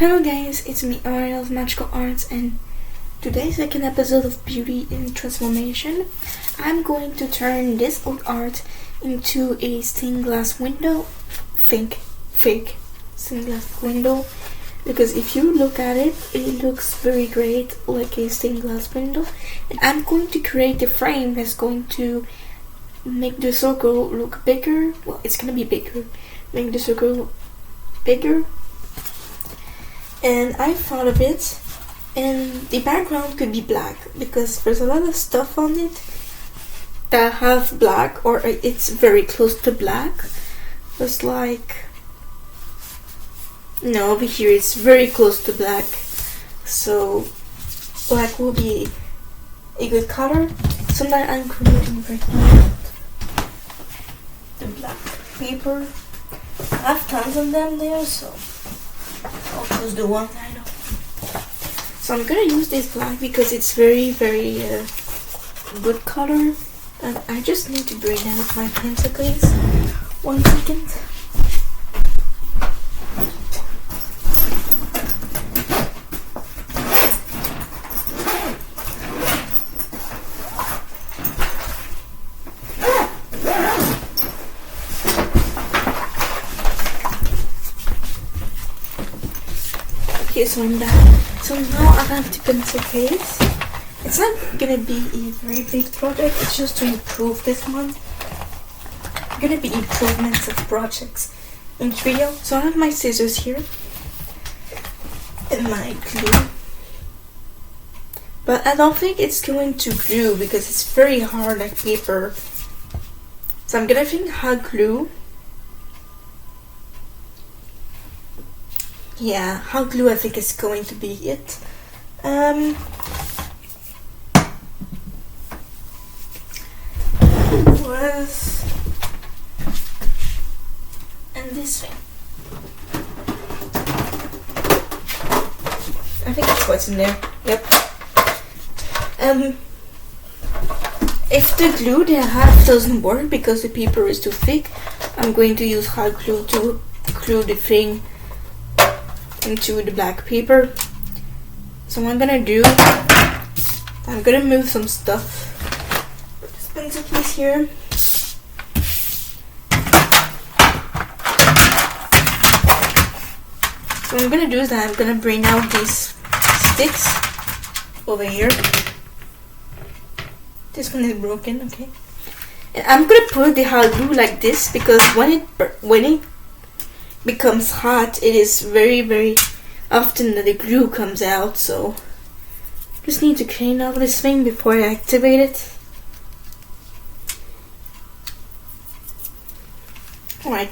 Hello guys, it's me Ariel of Magical Arts, and today's second episode of Beauty in Transformation. I'm going to turn this old art into a stained glass window. Fake stained glass window, because if you look at it, it looks very great like a stained glass window. And I'm going to create a frame that's going to make the circle look bigger. Well, it's gonna be bigger. Make the circle bigger. And I thought of it, and the background could be black because there's a lot of stuff on it that have black, or it's very close to black. It's like, no, over here it's very close to black, so black will be a good color. So now I'm creating right now the black paper. I have tons of them there, so I'll choose the one I know. So I'm gonna use this black because it's very good color. And I just need to bring out my pencil, please. 1 second. Okay, so I'm done. So now I have the pencil case. It's not gonna be a very big project, it's just to improve this one. Gonna be improvements of projects in Trio. So I have my scissors here and my glue. But I don't think it's going to glue because it's very hard like paper. So I'm gonna think hot glue. Yeah, hot glue I think is going to be it. Was and this thing. I think that's what's in there. Yep. If the glue they have doesn't work because the paper is too thick, I'm going to use hot glue to glue the thing into the black paper. So what I'm gonna do, I'm gonna move some stuff. Put this pencil piece here. So what I'm gonna do is that I'm gonna bring out these sticks over here. This one is broken, okay. And I'm gonna put the hot glue like this because when it becomes hot, it is very often that the glue comes out, so just need to clean up this thing before I activate it. Alright,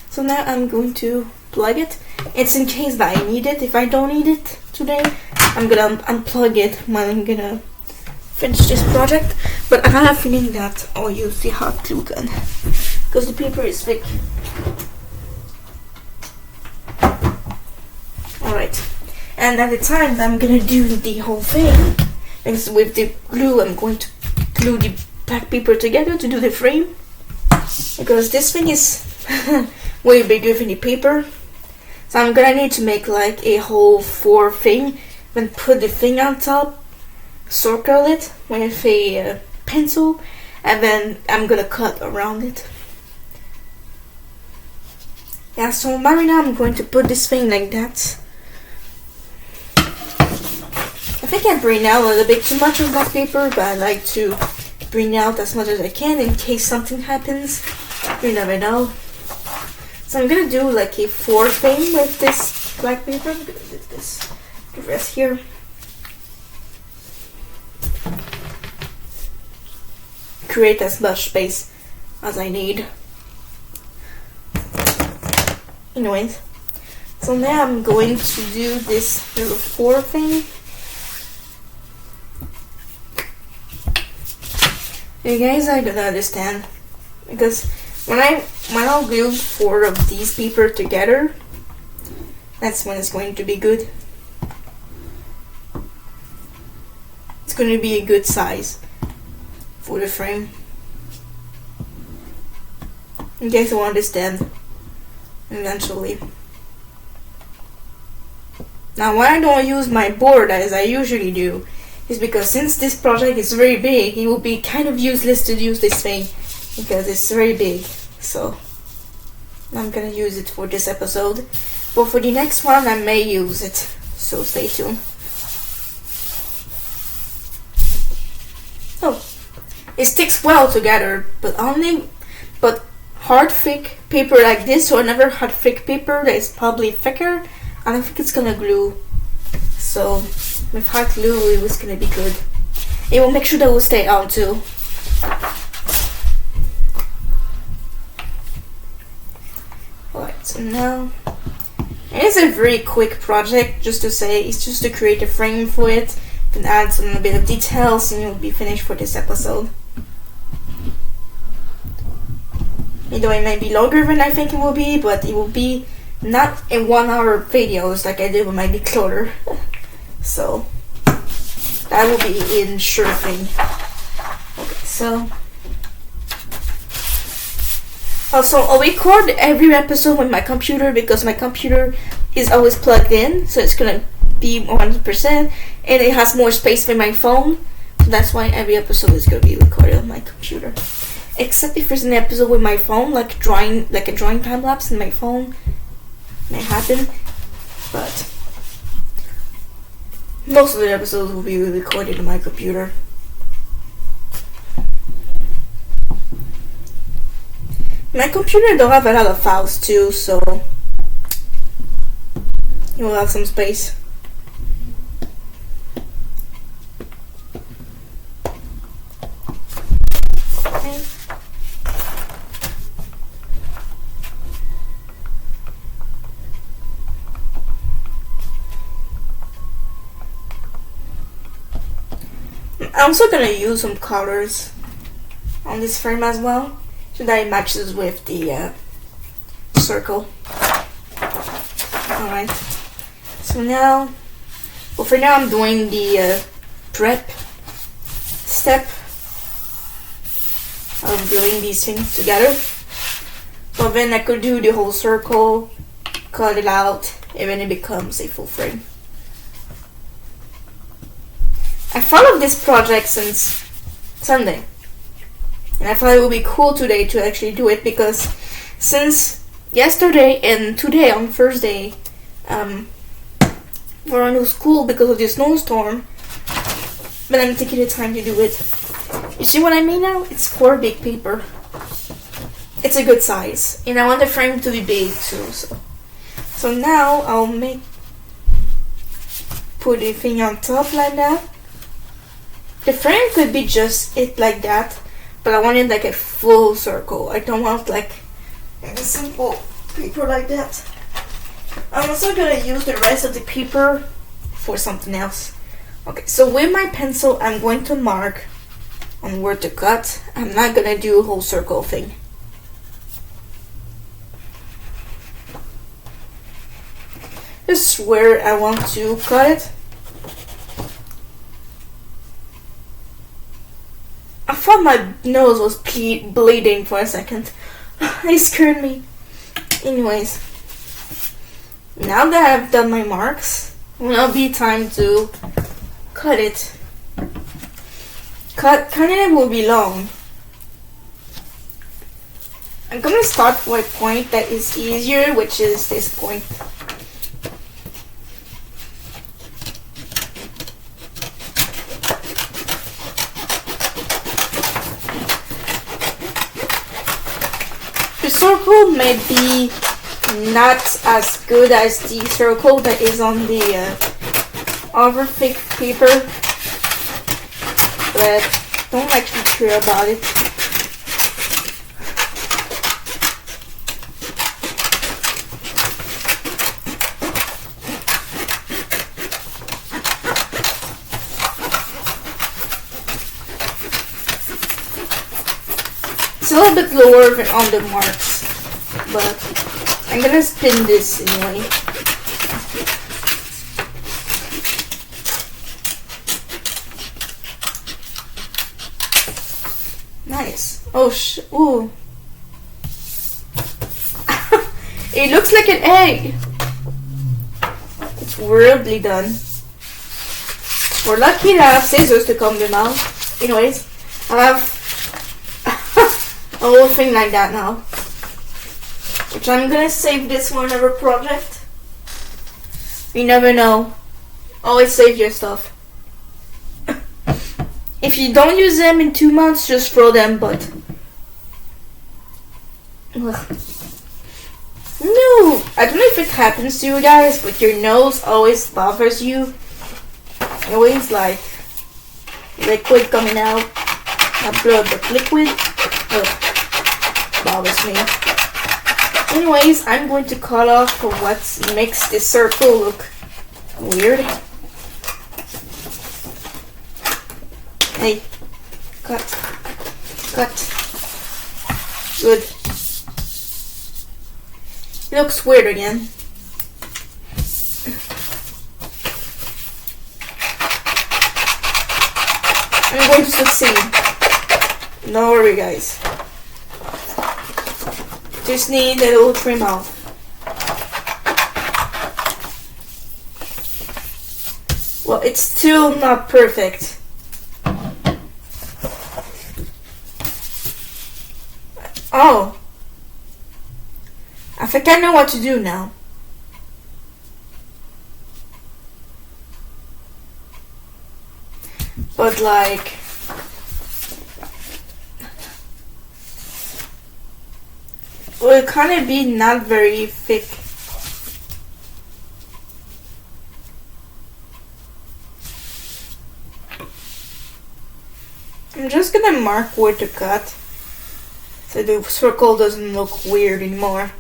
so now I'm going to plug it. It's in case that I need it. If I don't need it today, I'm gonna unplug it when I'm gonna finish this project. But I have a feeling that I'll use the hot glue gun because the paper is thick. Alright, and at the time that I'm gonna do the whole thing, because with the glue I'm going to glue the black paper together to do the frame, because this thing is way bigger than the paper. So I'm gonna need to make like a whole 4 thing, then put the thing on top, circle it with a pencil, and then I'm gonna cut around it. Yeah, so right now I'm going to put this thing like that. I think I bring out a little bit too much of black paper, but I like to bring out as much as I can in case something happens. You never know. So I'm gonna do like a 4 thing with this black paper. I'm gonna do this, the rest here. Create as much space as I need. Anyways, so now I'm going to do this little 4 thing. You guys are gonna understand because when I'll glue 4 of these paper together, that's when it's going to be good. It's going to be a good size for the frame. You guys will understand eventually. Now why I don't use my board as I usually do is because since this project is very big, it will be kind of useless to use this thing because it's very big. So I'm gonna use it for this episode, but for the next one I may use it, so stay tuned. Oh, it sticks well together, but hard thick paper like this or another hard thick paper that is probably thicker, I don't think it's gonna glue. So with hot glue it was gonna be good. It will make sure that it will stay on too. Alright, so now it's a very quick project, just to say, it's just to create a frame for it, then add some bit of details and you'll be finished for this episode. Though it may be longer than I think it will be, but it will be not in 1 hour videos like I did with my declutter. So that will be in sure thing. Okay, so also I'll record every episode with my computer because my computer is always plugged in, so it's gonna be 100%, and it has more space than my phone, so that's why every episode is gonna be recorded on my computer. Except if there's an episode with my phone, like a drawing time lapse in my phone, may happen. But most of the episodes will be recorded on my computer. My computer don't have a lot of files too, so you will have some space. I'm also gonna use some colors on this frame as well, so that it matches with the circle. Alright, so now, well, for now I'm doing the prep step of gluing these things together, but then I could do the whole circle, cut it out, and then it becomes a full frame. I thought of this project since Sunday, and I thought it would be cool today to actually do it because since yesterday and today on Thursday, we're on to school because of the snowstorm, but I'm taking the time to do it. You see what I mean now? It's 4 big paper. It's a good size, and I want the frame to be big too. So now I'll put the thing on top like that. The frame could be just it like that, but I want it like a full circle. I don't want like a simple paper like that. I'm also gonna use the rest of the paper for something else. Okay, so with my pencil I'm going to mark on where to cut. I'm not gonna do a whole circle thing. This is where I want to cut it. I thought my nose was bleeding for a second. It scared me. Anyways, now that I've done my marks, it will be time to cut it. Cutting it will be long. I'm gonna start from a point that is easier, which is this point. The circle may be not as good as the circle that is on the over thick paper, but don't actually care about it. It's a little bit lower than on the marks, but I'm gonna spin this anyway. Nice. Oh ooh. It looks like an egg. weirdly done. We're lucky to have scissors to comb them out. Anyways, I have a whole thing like that now. Which I'm gonna save this for another project. You never know. Always save your stuff. If you don't use them in 2 months, just throw them, but... Ugh. No! I don't know if it happens to you guys, but your nose always bothers you. Always like liquid coming out. Not blood, but liquid. Ugh. Bothers me. Anyways, I'm going to cut off what makes this circle look weird. Hey, cut. Good. It looks weird again. I'm going to succeed. Don't worry, guys. Just need a little trim off. Well, it's still not perfect. Oh. I think I know what to do now. But like... Will it kind of be not very thick? I'm just gonna mark where to cut so the circle doesn't look weird anymore.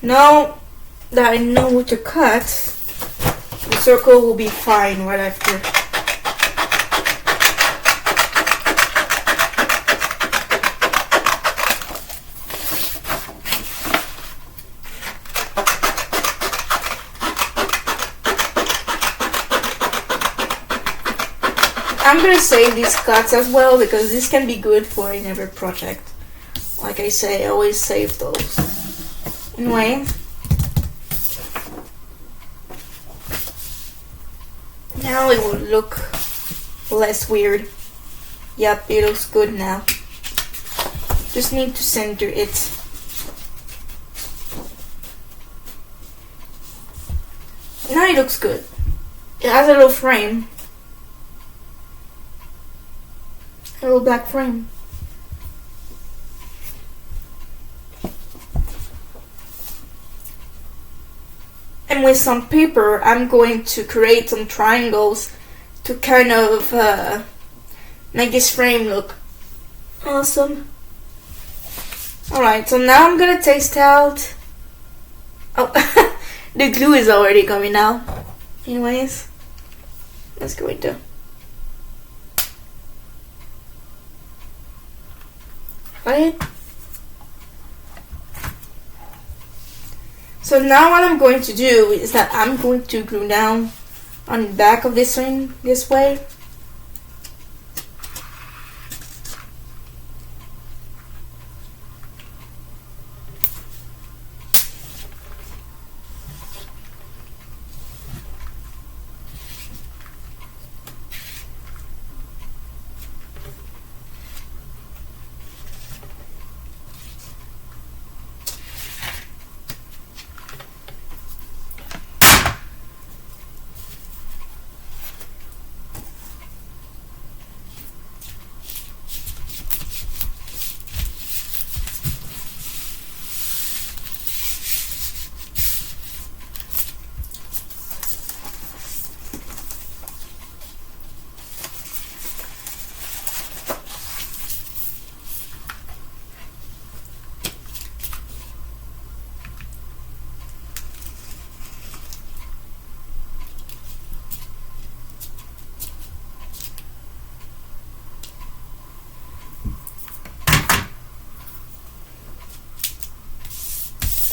Now that I know where to cut, the circle will be fine right after. I'm gonna save these cuts as well because this can be good for another project. Like I say, I always save those. Anyway. Now it will look less weird. Yep, it looks good now. Just need to center it. Now it looks good. It has a little frame. A little black frame. And with some paper, I'm going to create some triangles to kind of make this frame look awesome. Alright, so now I'm gonna taste out. Oh, the glue is already coming out. Anyways, let's go into. Right? So now what I'm going to do is that I'm going to glue down on the back of this thing this way.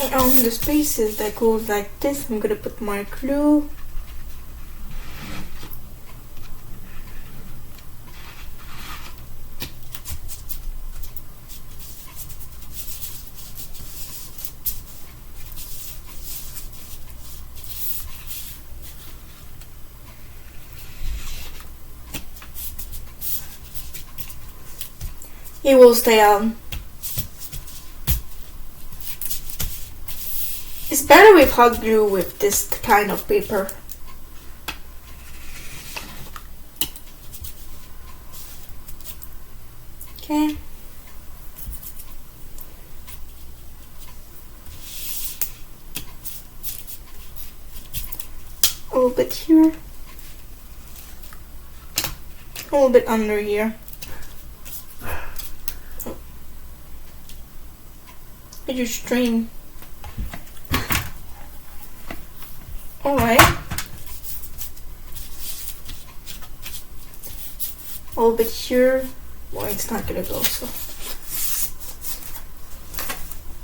And on the spaces that goes like this, I'm gonna put my glue. It will stay on. It's better with hot glue with this kind of paper. Okay. A little bit here. A little bit under here. I just string. Alright. A little bit here. Well, it's not gonna go, so.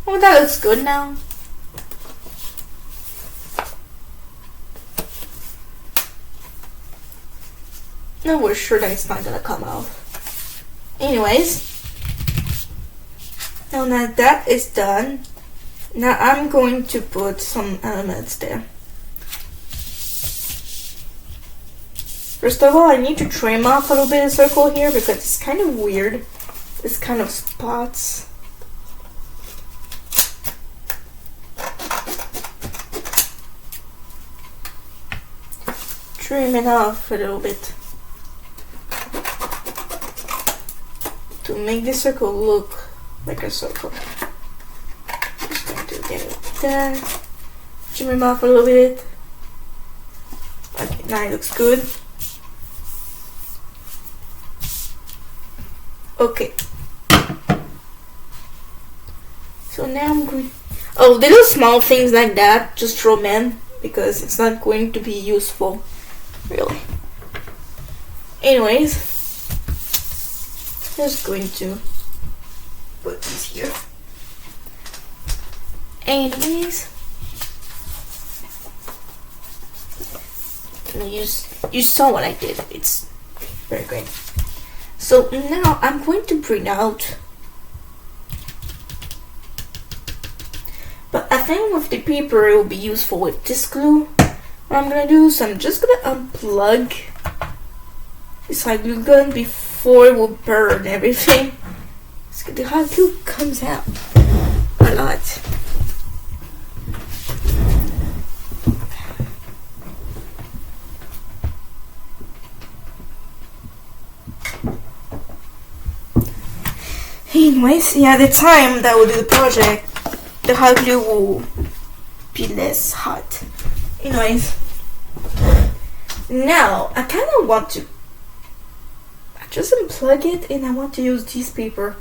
Oh, that looks good now. No, we're sure that it's not gonna come out. Anyways. Now that is done, now I'm going to put some elements there. First of all, I need to trim off a little bit of circle here because it's kind of weird. This kind of spots. Trim it off a little bit to make the circle look like a circle. Just going to get it like that. Trim him off a little bit. Okay, now it looks good. Okay. So now I'm going. Oh, little small things like that, just throw them in because it's not going to be useful, really. Anyways, just going to put this here. Anyways, you saw what I did. It's very great. So now I'm going to print out. But I think with the paper it will be useful with this glue. What I'm gonna do is I'm just gonna unplug this hot glue gun before it will burn everything. So the hot glue comes out a lot. Anyways, yeah, the time that we'll do the project, the hot glue will be less hot. Anyways, now I kind of want to just unplug it and I want to use this paper.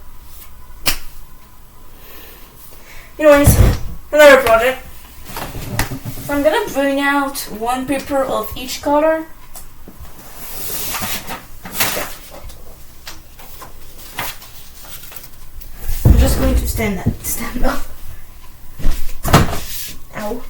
Anyways, another project. So I'm gonna bring out one paper of each color. I'm just going to stand up. Ow.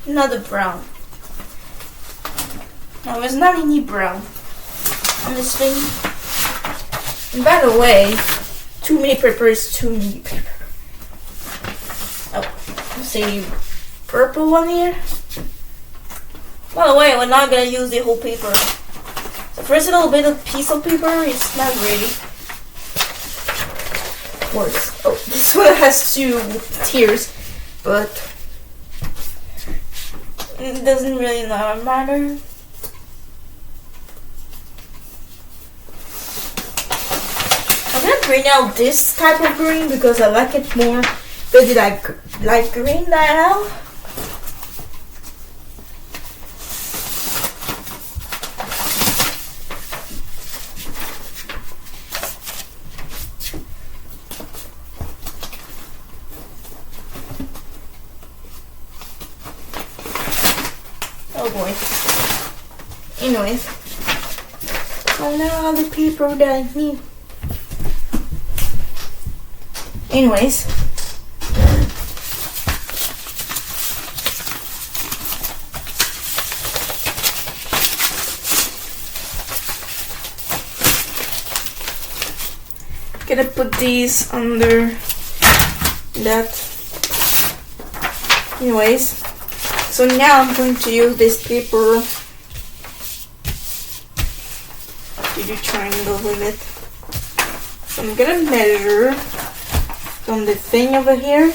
Another brown. Now there's not any brown on this thing. And by the way, too many paper is too many paper. Oh, let's see, purple one here. By the way, we're not gonna use the whole paper. So first a little bit of piece of paper, it's not ready. Of course. Oh, this one has 2 tiers, but it doesn't really matter. I'm gonna bring out this type of green because I like it more. Really like green now. Oh boy. Anyways, so now the paper that I need. Anyways, gonna put these under that. Anyways, so now I'm going to use this paper to do triangle with it. So I'm gonna measure from the thing over here.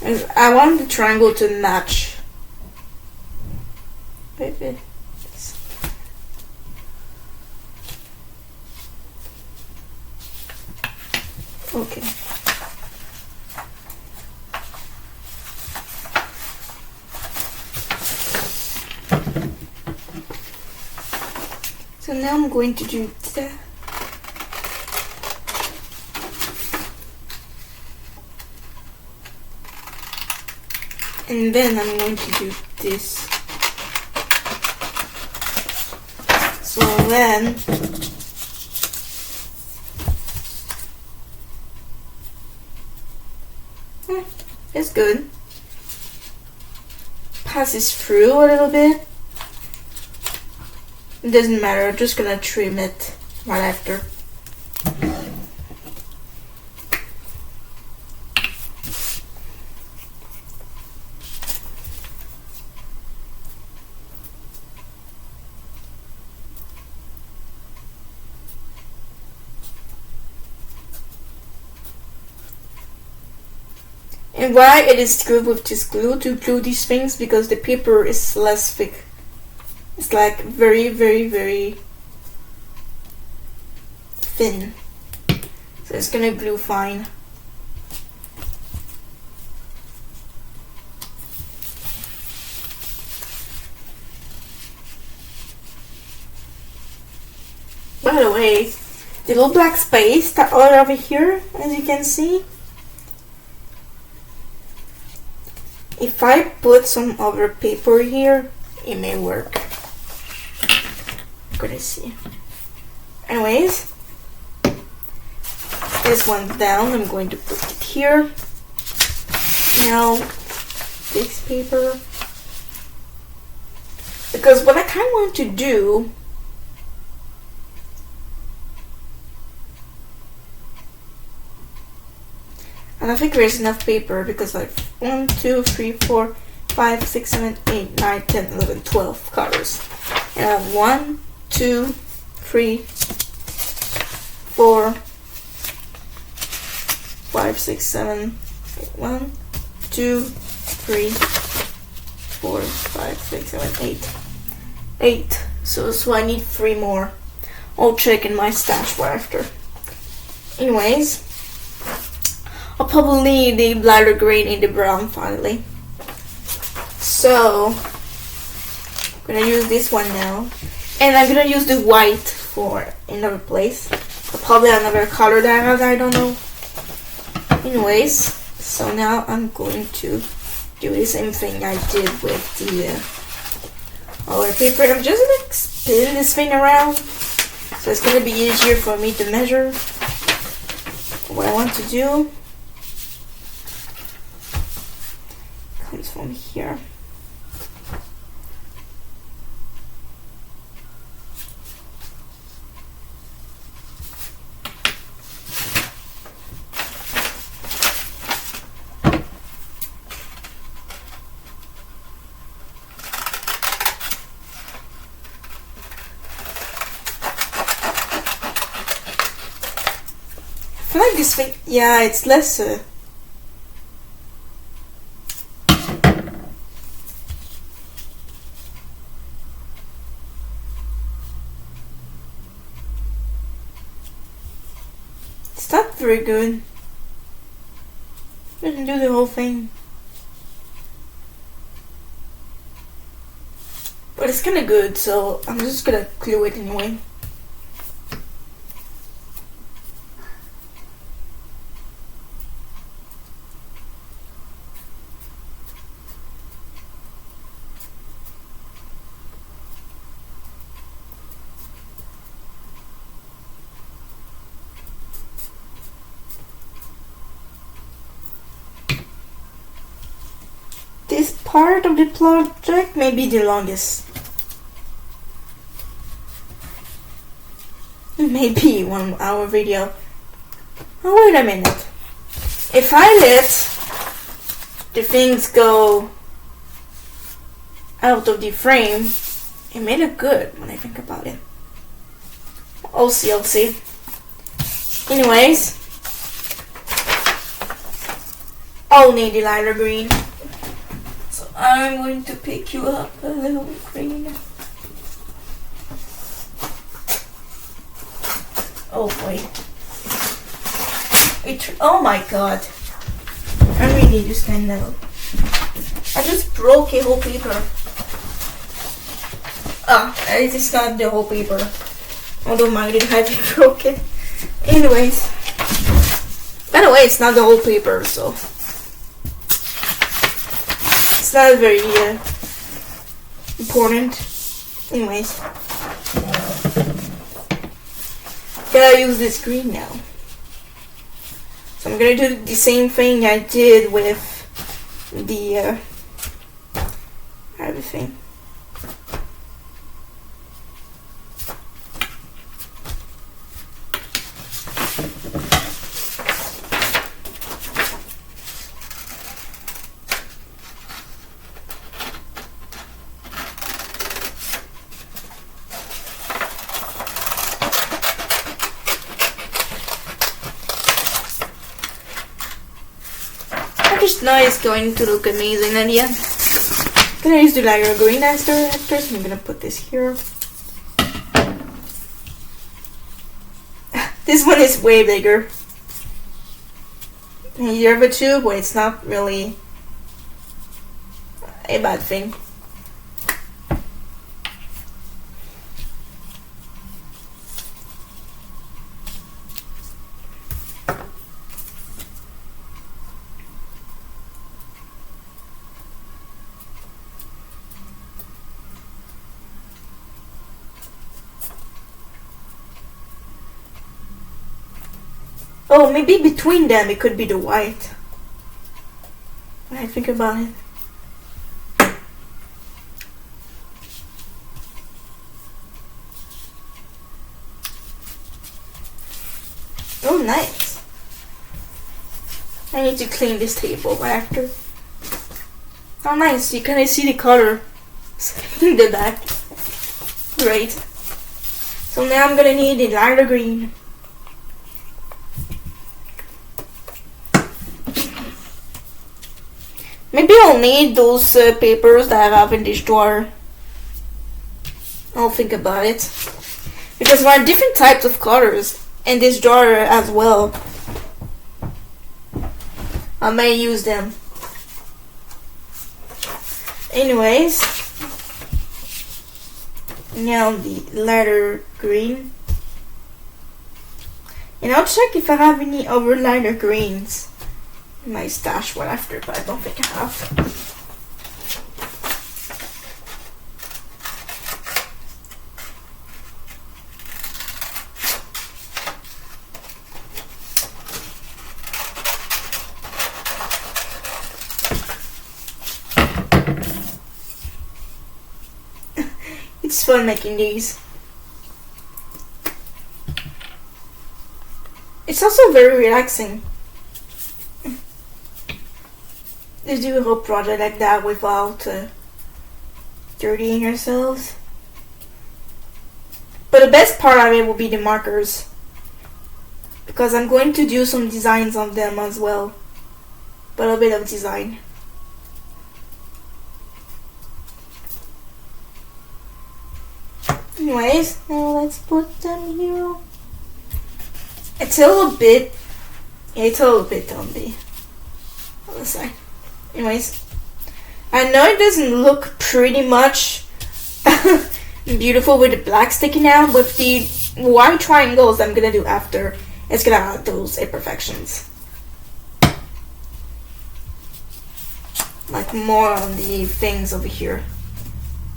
And I want the triangle to match. Maybe. Okay. So now I'm going to do that. And then I'm going to do this. So then it's good. Passes through a little bit. It doesn't matter, I'm just gonna trim it right after. And why it is good with this glue to glue these things, because the paper is less thick. It's like very, very, very thin. So it's gonna glue fine. By the way, the little black space that are over here, as you can see, if I put some other paper here, it may work. I'm gonna see. Anyways, this one down, I'm going to put it here. Now, this paper. Because what I kind of want to do, I don't think there's enough paper, because like 1, 2, 3, 4, 5, 6, 7, 8, 9, 10, 11, 12 colors. And I have 1, 2, 3, 4, 5, 6, 7, 1, 2, 3, 4, 5, 6, 7, 8. 8. So I need 3 more. I'll check in my stash right after. Anyways, I'll probably need the lighter green and the brown finally. So I'm gonna use this one now. And I'm gonna use the white for another place. Or probably another color that I don't know. Anyways, so now I'm going to do the same thing I did with the other paper. I'm just gonna spin this thing around. So it's gonna be easier for me to measure what I want to do. Comes from here. I feel like this thing, yeah, it's less it's not very good. Doesn't do the whole thing. But it's kinda good, so I'm just gonna glue it anyway. This part of the project may be the longest. maybe 1 hour video. Oh, wait a minute. If I let the things go out of the frame, it may look good when I think about it. I'll see. Anyways, I'll need the lighter green. So I'm going to pick you up a little green. Oh boy. Oh my god. I really need to stand out. I just broke a whole paper. It is not the whole paper. Although mine did have it broken. Anyways. By the way, it's not the whole paper, so it's not very important. Anyways. Gotta use this green now. So I'm gonna do the same thing I did with the everything. I just know it's going to look amazing at the end. I'm gonna use the lighter green after, so I'm gonna put this here. This one is way bigger. And the other two, but it's not really a bad thing. Oh, maybe between them it could be the white. When I think about it. Oh, nice. I need to clean this table after. Oh, nice. You can see the color in the back. Great. So now I'm gonna need the lighter green. Maybe I'll need those papers that I have in this drawer. I'll think about it. Because there are different types of colors in this drawer as well. I may use them. Anyways. Now the lighter green. And I'll check if I have any other lighter greens. My stash one after, but I don't think I have. It's fun making these. It's also very relaxing to do a whole project like that without dirtying yourselves. But the best part of it will be the markers, because I'm going to do some designs on them as well. But a bit of design. Anyways, now let's put them here. It's a little bit on the other side. Anyways, I know it doesn't look pretty much beautiful with the black sticking out, but the white triangles I'm gonna do after, it's gonna add those imperfections. Like more on the things over here.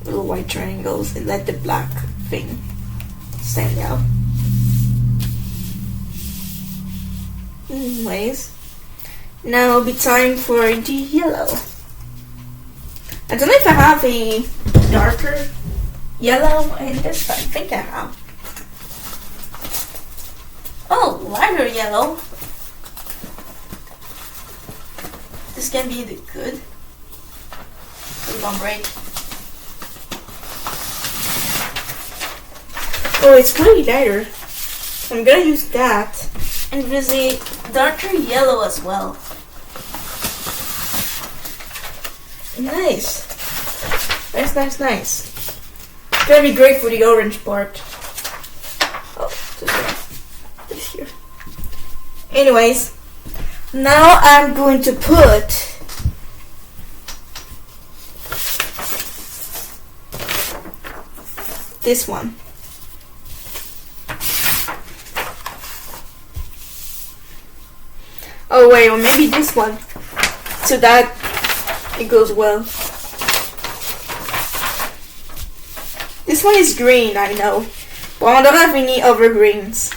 Little white triangles and let the black thing stand out. Anyways, now it'll be time for the yellow. I don't know if I have a darker yellow in this, but I think I have. lighter yellow. This can be the good. Please don't break. Oh, it's pretty lighter. I'm gonna use that. And there's a darker yellow as well. Nice. Nice. It's gonna be great for the orange part. Oh, this here. Anyways, now I'm going to put this one. Oh wait, or maybe this one, so that it goes well. This one is green, I know, but I don't have any other greens.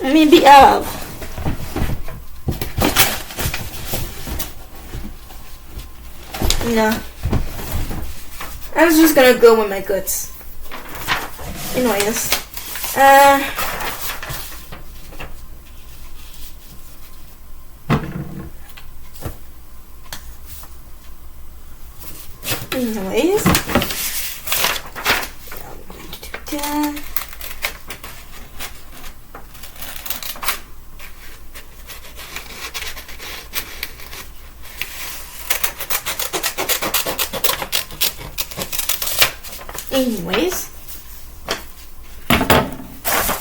Maybe I have. No. I was just gonna go with my guts. Anyways. Anyways. I'm going to do that. Anyways,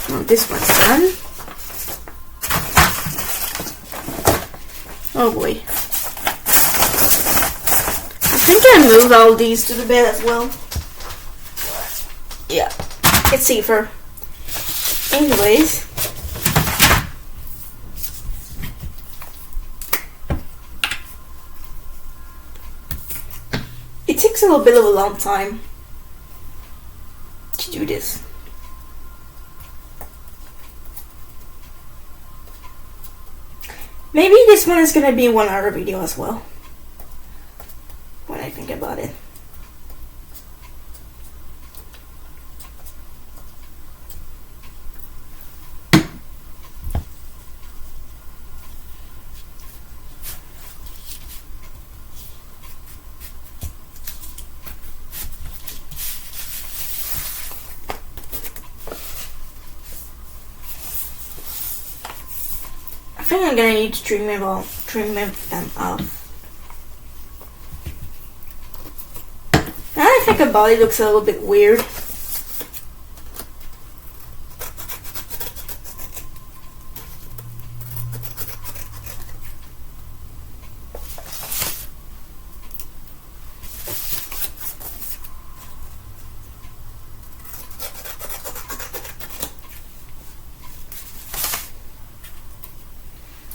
well, this one's done. Oh boy. I think I moved all these to the bed as well. Yeah, it's safer. Anyways. It takes a little bit of a long time to do this. Maybe this one is gonna be a 1 hour video as well, when I think about it. I think I'm gonna need to trim them off. Now I think her body looks a little bit weird.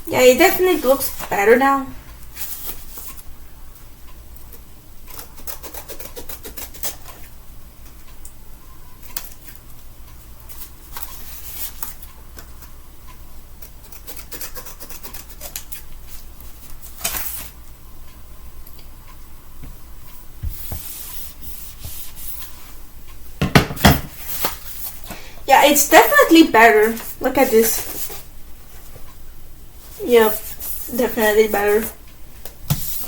Yeah, it definitely looks better now. Yeah, it's definitely better. Look at this. Yep, definitely better.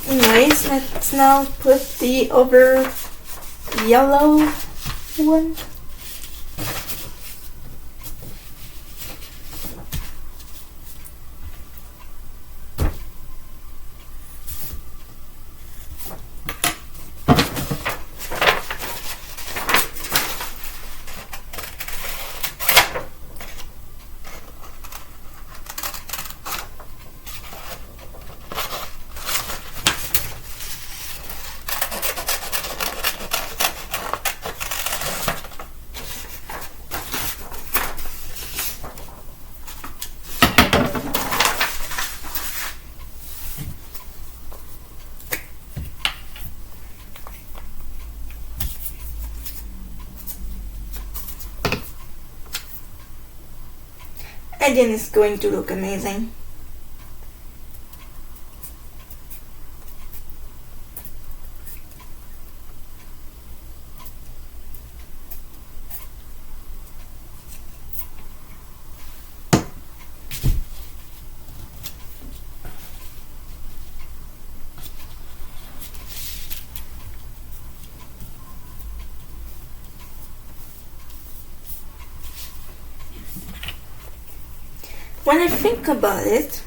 Anyways, let's now put the other yellow one. And then it's going to look amazing. when I think about it,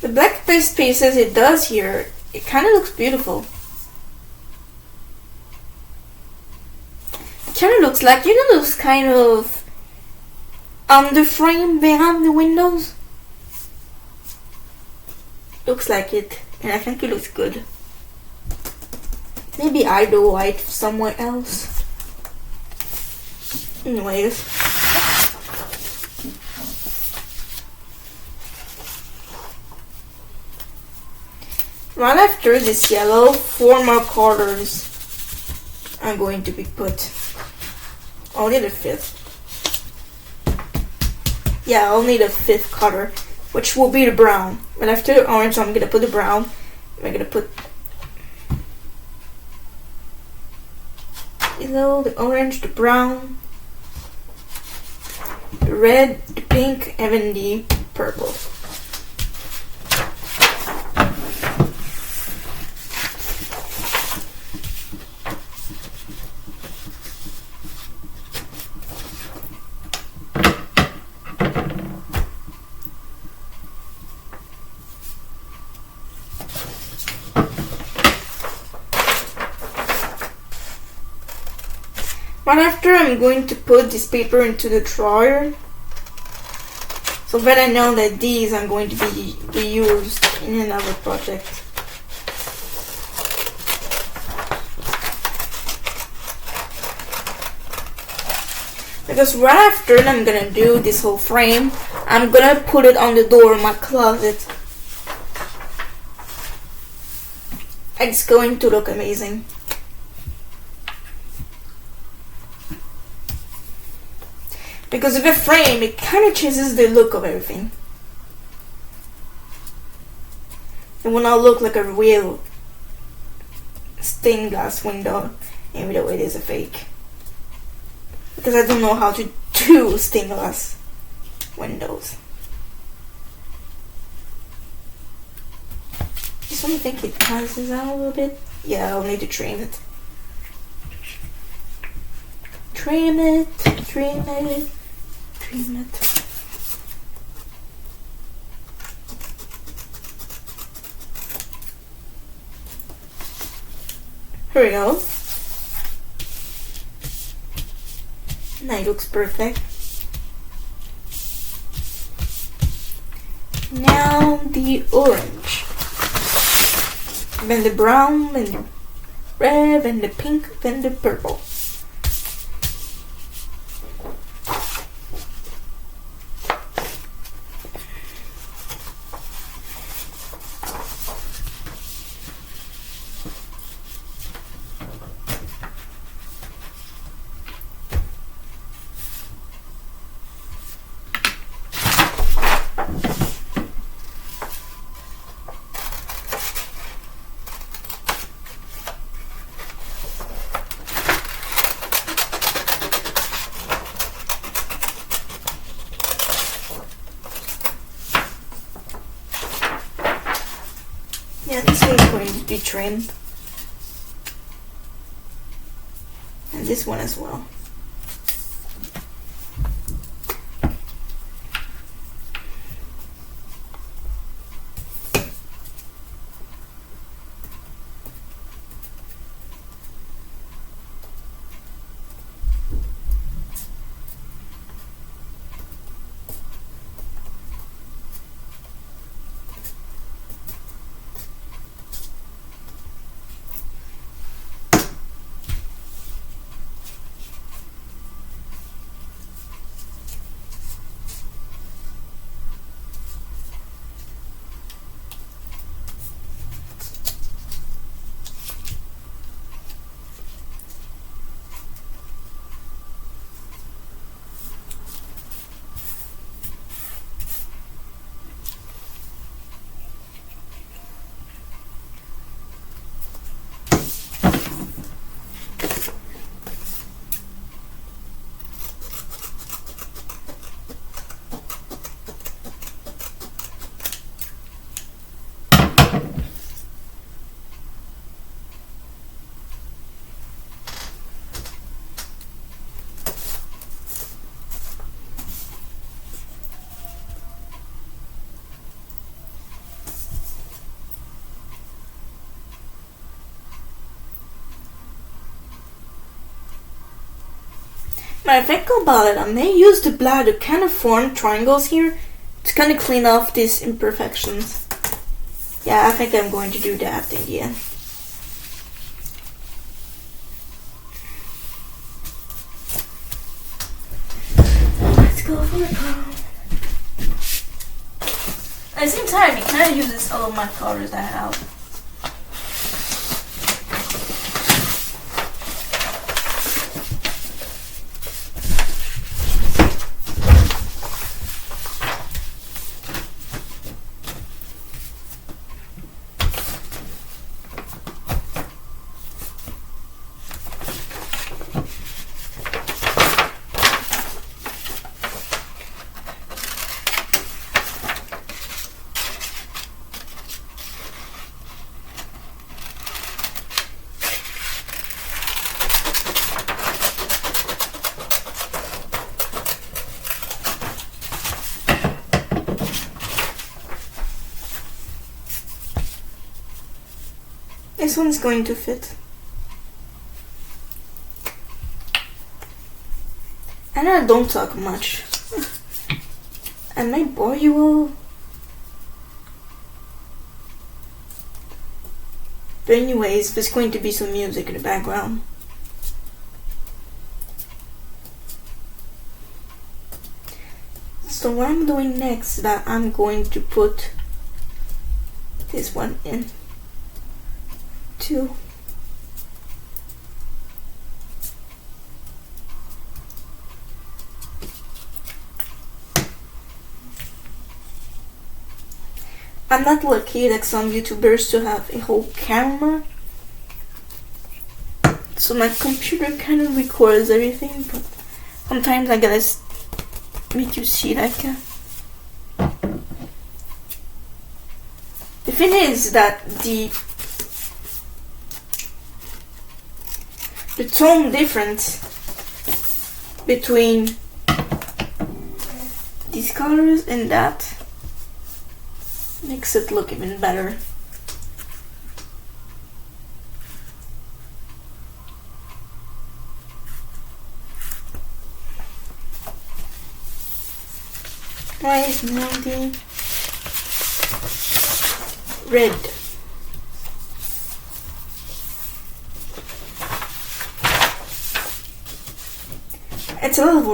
the black paste pieces it does here, it kind of looks beautiful. It kind of looks like, those kind of under frame behind the windows. Looks like it, and I think it looks good. Maybe hide the white somewhere else. Anyways. Right after this yellow, 4 more colors are going to be put. Only the 5th. Yeah, I'll need a 5th color, which will be the brown. But after the orange, I'm gonna put the brown. I'm gonna put yellow, the orange, the brown, the red, the pink, and then the purple. Right after, I'm going to put this paper into the drawer, so that I know that these are going to be reused in another project. Because right after I'm gonna do this whole frame, I'm gonna put it on the door of my closet. It's going to look amazing. Because of the frame, it kind of changes the look of everything. It will not look like a real stained glass window, even though it is a fake. Because I don't know how to do stained glass windows. Just want to think it passes out a little bit. Yeah, I'll need to trim it. Trim it, trim it, trim it. Here we go. Now it looks perfect. Now the orange. Then the brown, then the red, then the pink, then the purple. Yeah, this one is going to be trimmed. And this one as well. When I think about it, I may use the black to kind of form triangles here to kind of clean off these imperfections. Yeah, I think I'm going to do that in the end. Let's go for the color. At the same time, it kind of uses all of my colors I have. This one's going to fit. And I don't talk much. I might bore you all. But anyways, there's going to be some music in the background. So what I'm doing next is that I'm going to put this one in. Two. I'm not lucky like some YouTubers to have a whole camera, so my computer kind of records everything, but sometimes I gotta make you see like the thing is that the tone difference between these colors and that makes it look even better. Why is 90 red? It's a lot of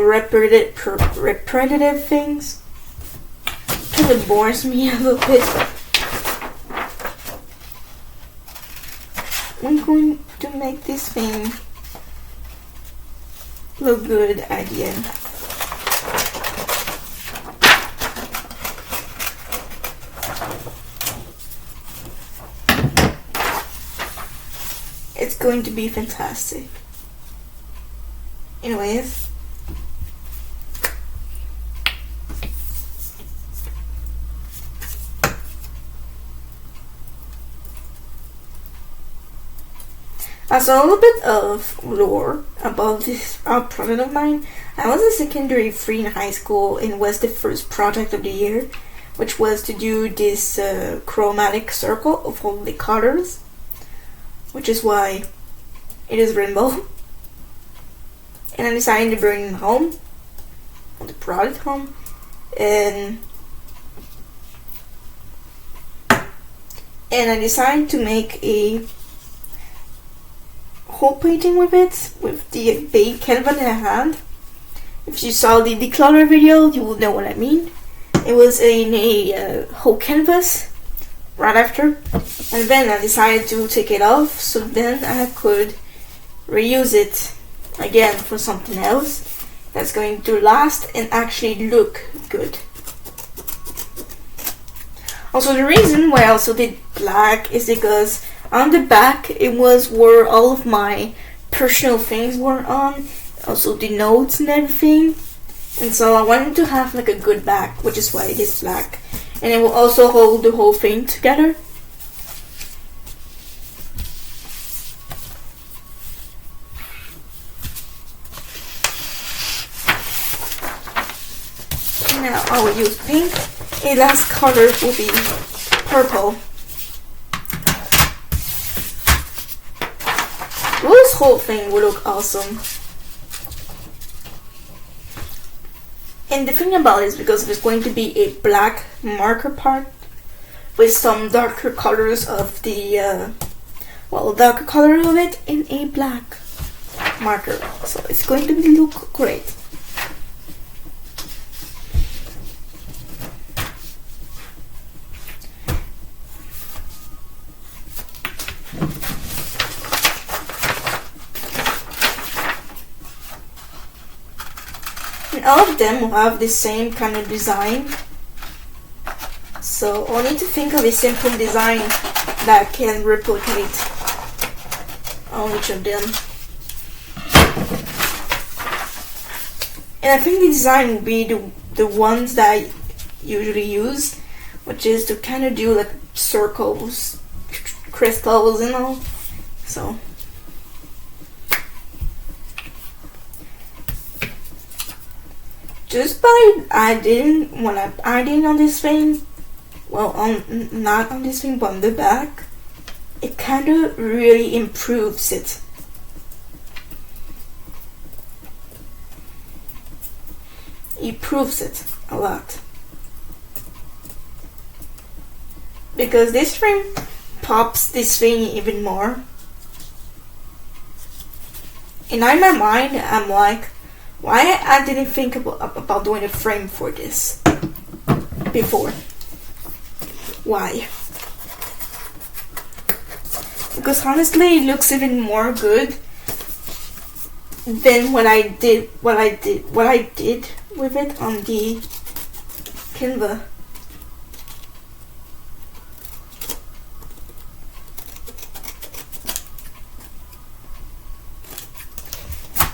repetitive things. Kind of bores me a little bit. I'm going to make this thing look good at the end. It's going to be fantastic. Anyways. As a little bit of lore about this project of mine, I was a secondary 3 in high school and was the first project of the year, which was to do this chromatic circle of all the colors, which is why it is rainbow. And I decided to bring him home, or the product home, and I decided to make a whole painting with it, with the big canvas that I had. If you saw the declutter video, you will know what I mean. It was in a whole canvas right after, and then I decided to take it off so then I could reuse it again for something else that's going to last and actually look good. Also, the reason why I also did black is because on the back it was where all of my personal things were on, also the notes and everything, and so I wanted to have like a good back, which is why it is black, and it will also hold the whole thing together. Now I will use pink. A last color will be purple. Well, this whole thing will look awesome. And the thing about it is because there's going to be a black marker part with some darker colors of the darker color of it in a black marker, so it's going to look great. And all of them will have the same kind of design, so I'll need to think of a simple design that can replicate on each of them. And I think the design will be the ones that I usually use, which is to kind of do like circles, crystals and all. So just by adding, when I'm adding on this thing, not on this thing but on the back, it kind of really improves it. It proves it a lot, because this frame pops this thing even more. And in my mind, I'm like, why I didn't think about doing a frame for this before? Why? Because honestly, it looks even more good than what I did with it on the Canva.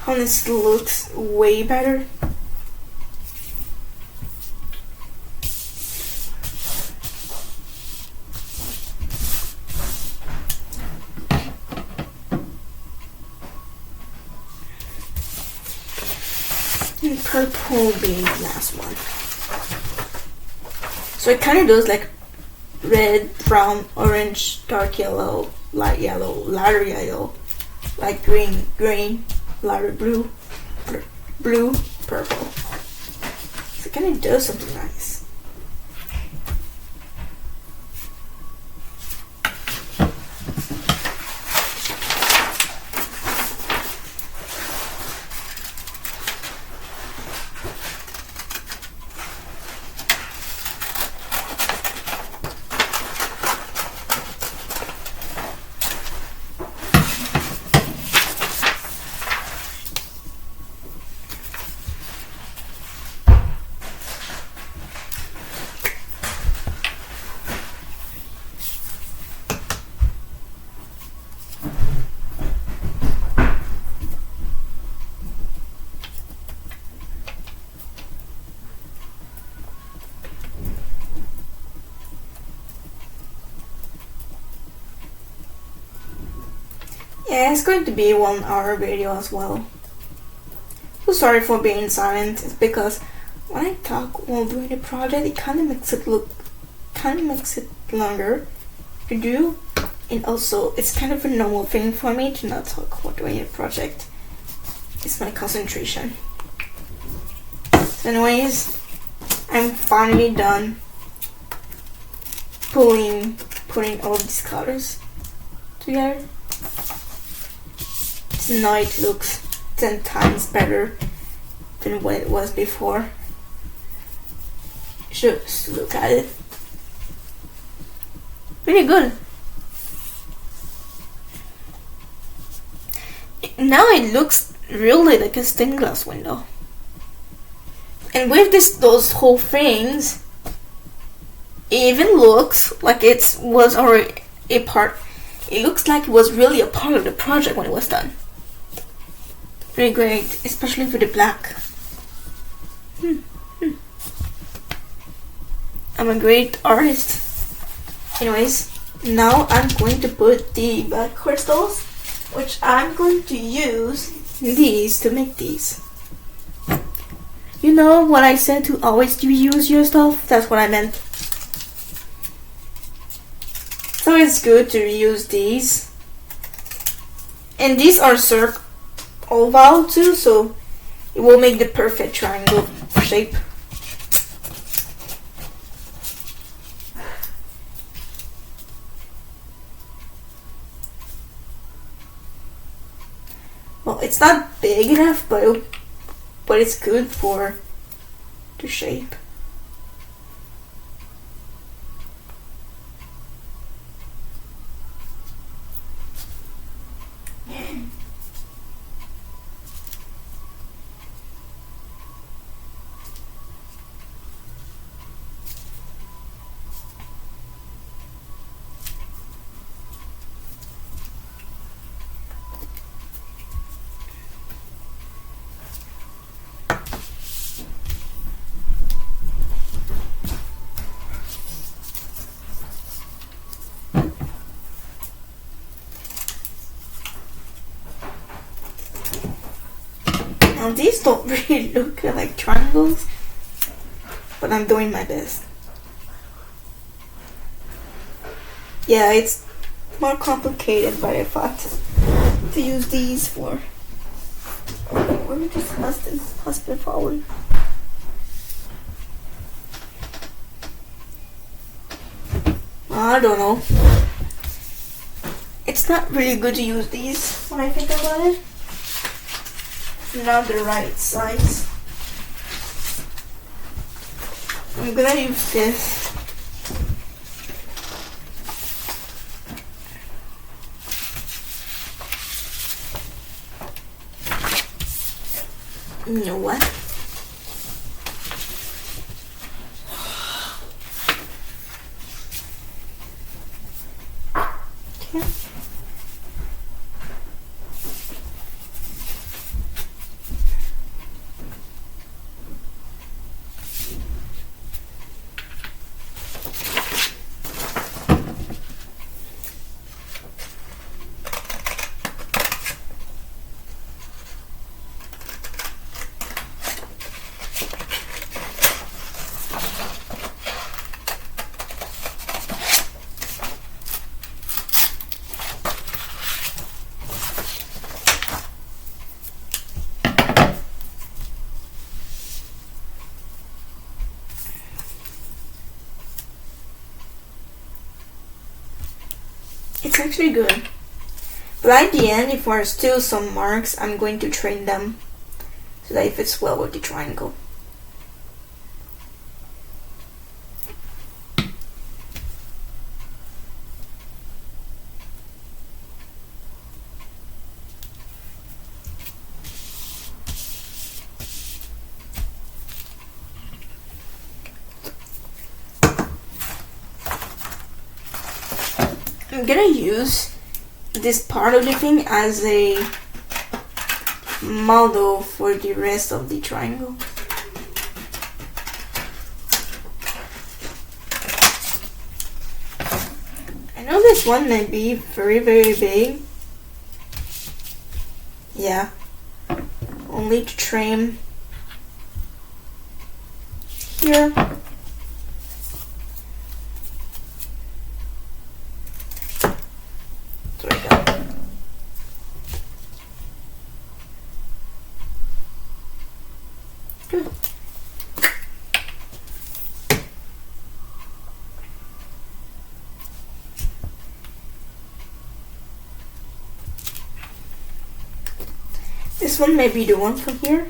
Honestly, looks way better. And purple being the last one. So it kind of does like red, brown, orange, dark yellow, light yellow, lighter yellow, light green, green, lighter blue, blue, purple. So it kind of does something nice. Yeah, it's going to be a 1 hour video as well. So sorry for being silent. It's because when I talk while doing the project, it kind of makes it longer to do, and also it's kind of a normal thing for me to not talk while doing a project. It's my concentration. So anyways, I'm finally done putting all these colors together. Now it looks 10 times better than what it was before. Just look at it. Pretty good. Now it looks really like a stained glass window. And with those whole things, it even looks like it was already a part. It looks like it was really a part of the project when it was done. Pretty great, especially for the black. I'm a great artist. Anyways, now I'm going to put the black crystals, which I'm going to use these to make these. You know what I said to always reuse your stuff? That's what I meant. So it's good to reuse these. And these are oval too, so it will make the perfect triangle shape. Well, it's not big enough, but it's good for the shape. Now these don't really look like triangles, but I'm doing my best. Yeah, it's more complicated, but I thought to use these for. Where did this husband fallen? I don't know. It's not really good to use these when I think about it. Not the right size. I'm gonna use this. You know what? Okay. It's actually good. But at the end, if there are still some marks, I'm going to trim them so that it fits well with the triangle. I'm gonna use this part of the thing as a model for the rest of the triangle. I know this one may be very big. Yeah. Only to trim here. Good. This one may be the one from here.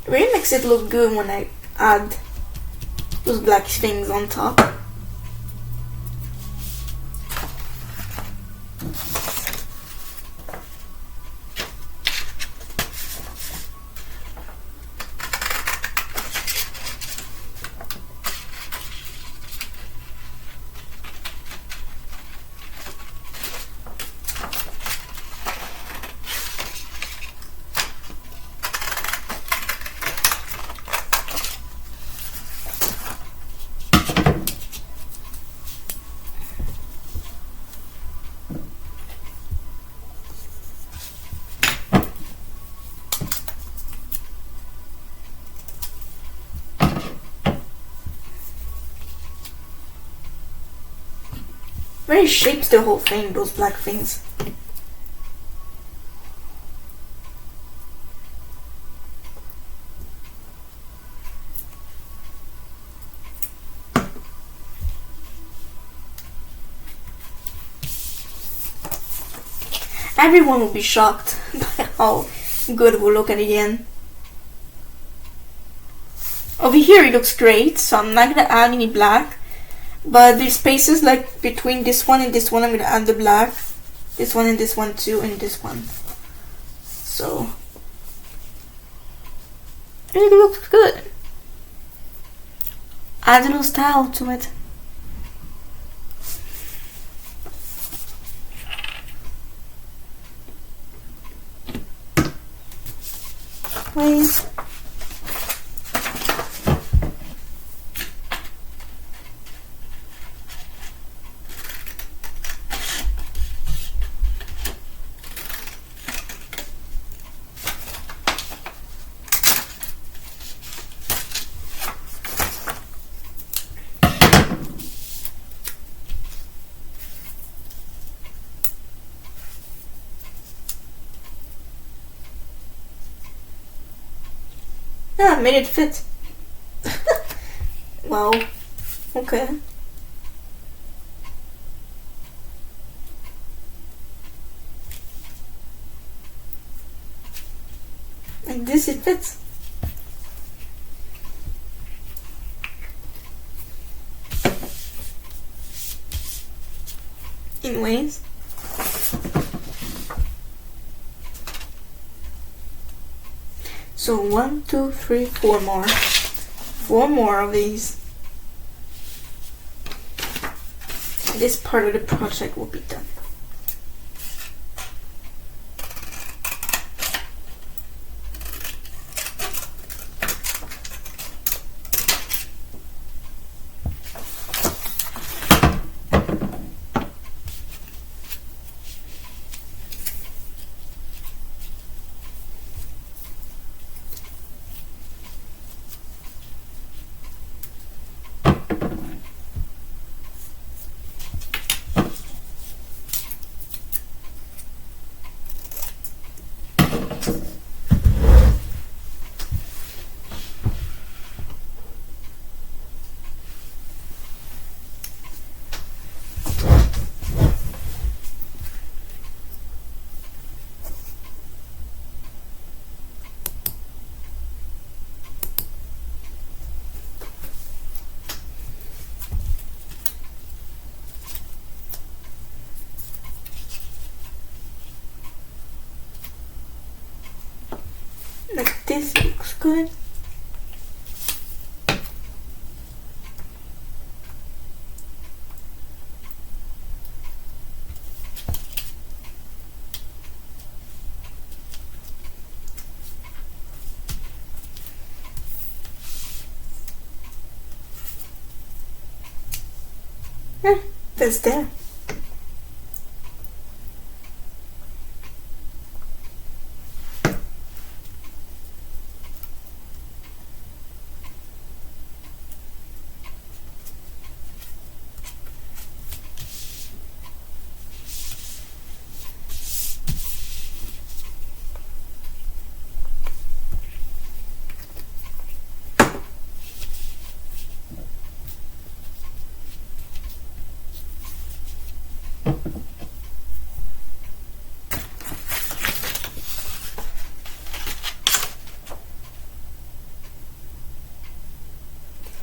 It really makes it look good when I add those black things on top. Very shapes the whole thing, those black things. Everyone will be shocked by how good it will look at the end. Over here it looks great, so I'm not gonna add any black. But there's spaces like between this one and this one, I'm gonna add the black. This one and this one too, and this one. So it looks good. Add a little style to it. Wait. Yeah, I made it fit. Wow. Okay. Like this, it fits. Anyways. So 1, 2, 3, 4 more. 4 more of these. This part of the project will be done. Like this looks good. That's there.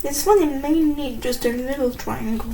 This one it may need just a little triangle.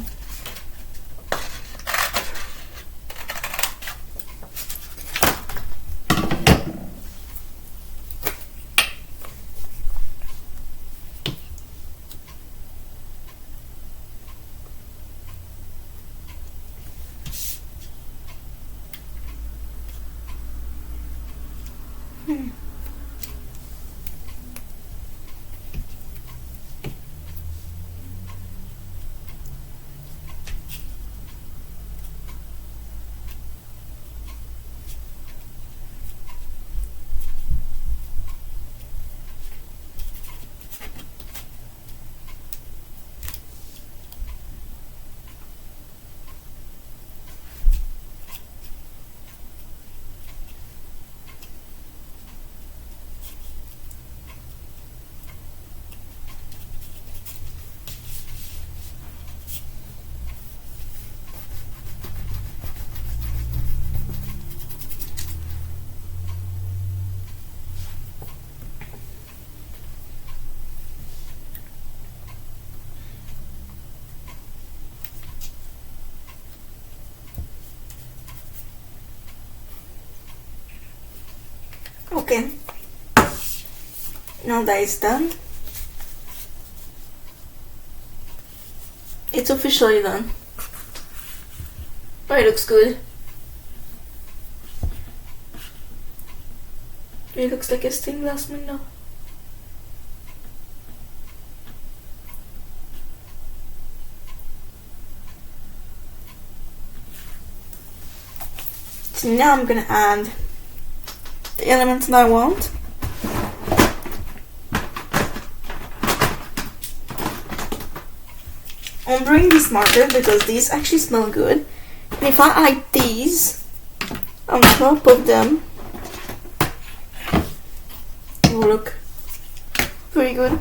Okay. Now that it's done, it's officially done. Oh, it looks good. It looks like a stained glass window. So now I'm gonna add the elements that I want. I'm bringing this marker because these actually smell good. And if I add these on top of them, it will look very good.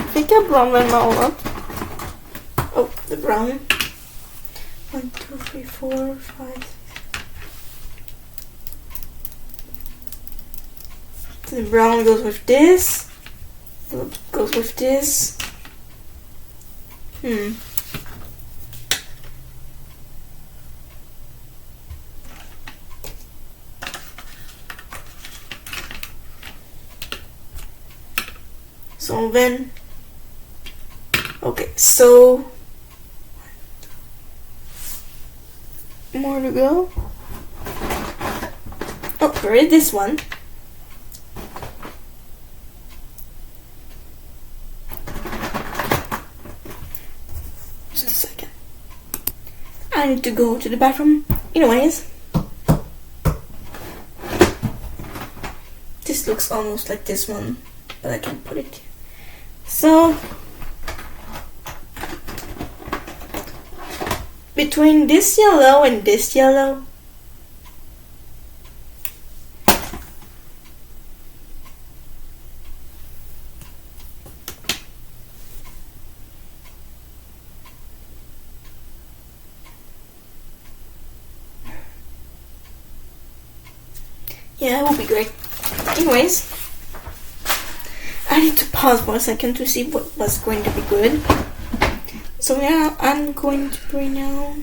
I think I browned them all up. Oh, the brown. 1, 2, 3, 4, 5, 6. The brown goes with this. Goes with this. So then, okay, so more to go. Oh, where is this one? Just a second. I need to go to the bathroom. Anyways, this looks almost like this one, but I can't put it here. So between this yellow and this yellow, yeah, it will be great. Anyways, I need to pause for a second to see what was going to be good. So yeah, I'm going to bring out,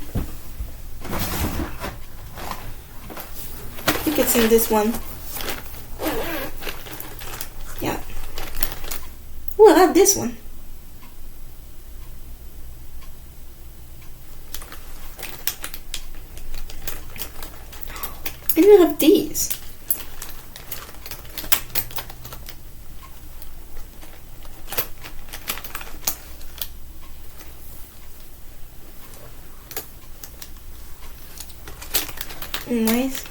I think it's in this one. Yeah. Ooh, I like this one. And you have these. Nice.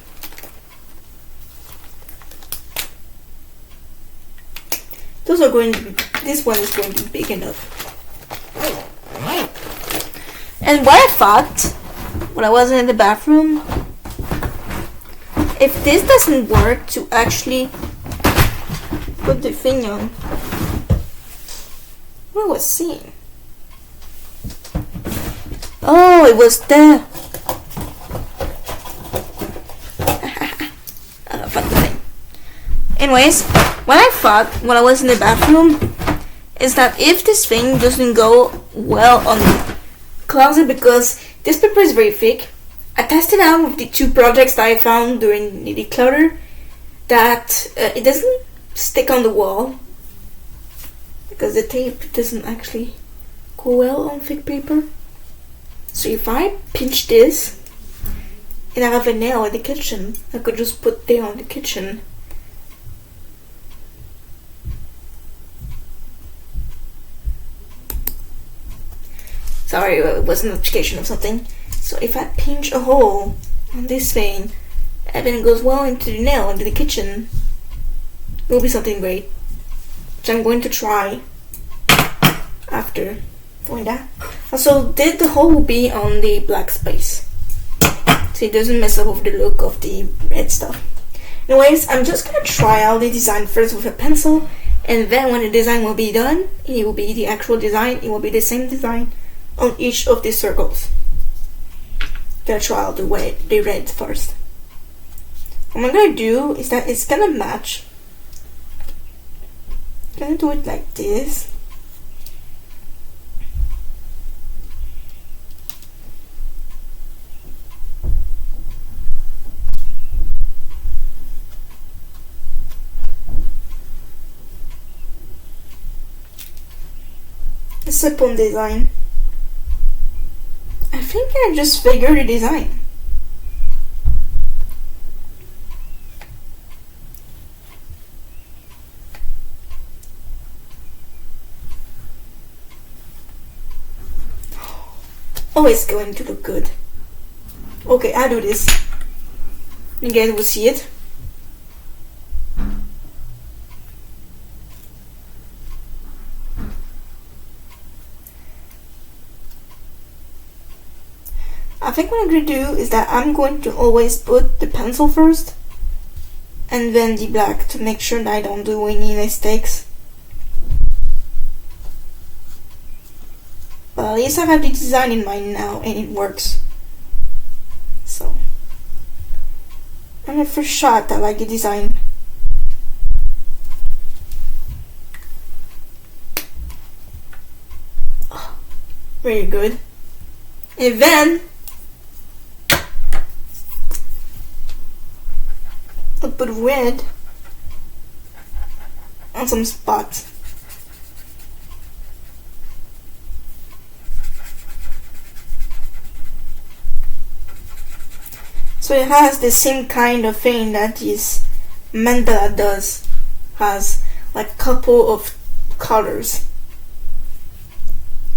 Those are going to be, this one is going to be big enough. And what I thought when I was in the bathroom, if this doesn't work to actually put the thing on, what was seeing? Oh, it was there. Anyways, what I thought when I was in the bathroom is that if this thing doesn't go well on the closet, because this paper is very thick, I tested out with the 2 projects that I found during the declutter that it doesn't stick on the wall because the tape doesn't actually go well on thick paper. So if I pinch this and I have a nail in the kitchen, I could just put there on the kitchen. Sorry, it was a notification of something. So if I pinch a hole on this thing and then it goes well into the nail, into the kitchen, it will be something great. Which I'm going to try after doing that. Also, the hole will be on the black space, so it doesn't mess up with the look of the red stuff. Anyways, I'm just gonna try out the design first with a pencil, and then when the design will be done, it will be the actual design. It will be the same design on each of these circles. Gonna try out the red first. What I'm gonna do is that it's gonna match gonna do it like this. A simple design. I think I just figured the design. Oh, it's going to look good. Okay, I'll do this. You guys will see it. I think what I'm going to do is that I'm going to always put the pencil first and then the black to make sure that I don't do any mistakes. But at least I have the design in mind now and it works. So, on the first shot I like the design. Oh, very good. And then I'll put red on some spots. So it has the same kind of thing that this mandala does. Has like a couple of colors.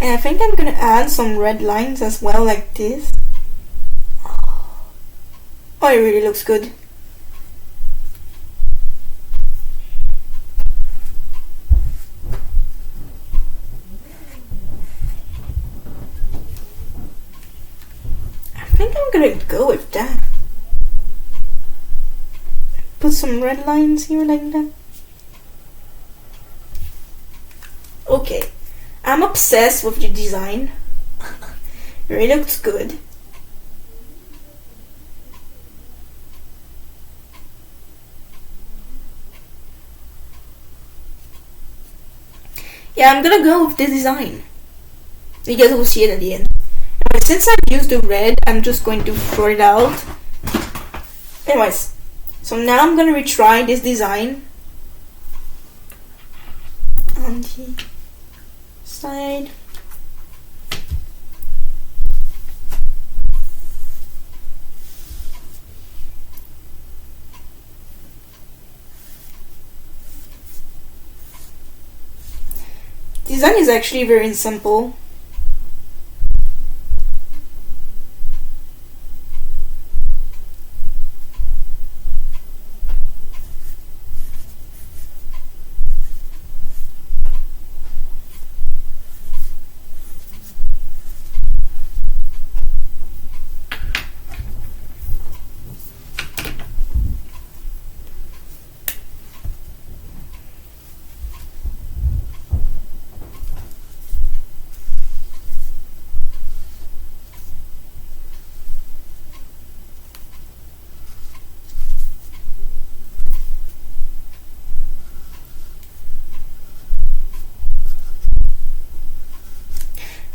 And I think I'm gonna add some red lines as well, like this. Oh, it really looks good. I think I'm gonna go with that. Put some red lines here like that. Okay, I'm obsessed with the design. It really looks good. Yeah, I'm gonna go with this design. You guys will see it at the end. Anyway, since I've used the red, I'm just going to throw it out. Anyways, so now I'm gonna retry this design on the side. Design is actually very simple.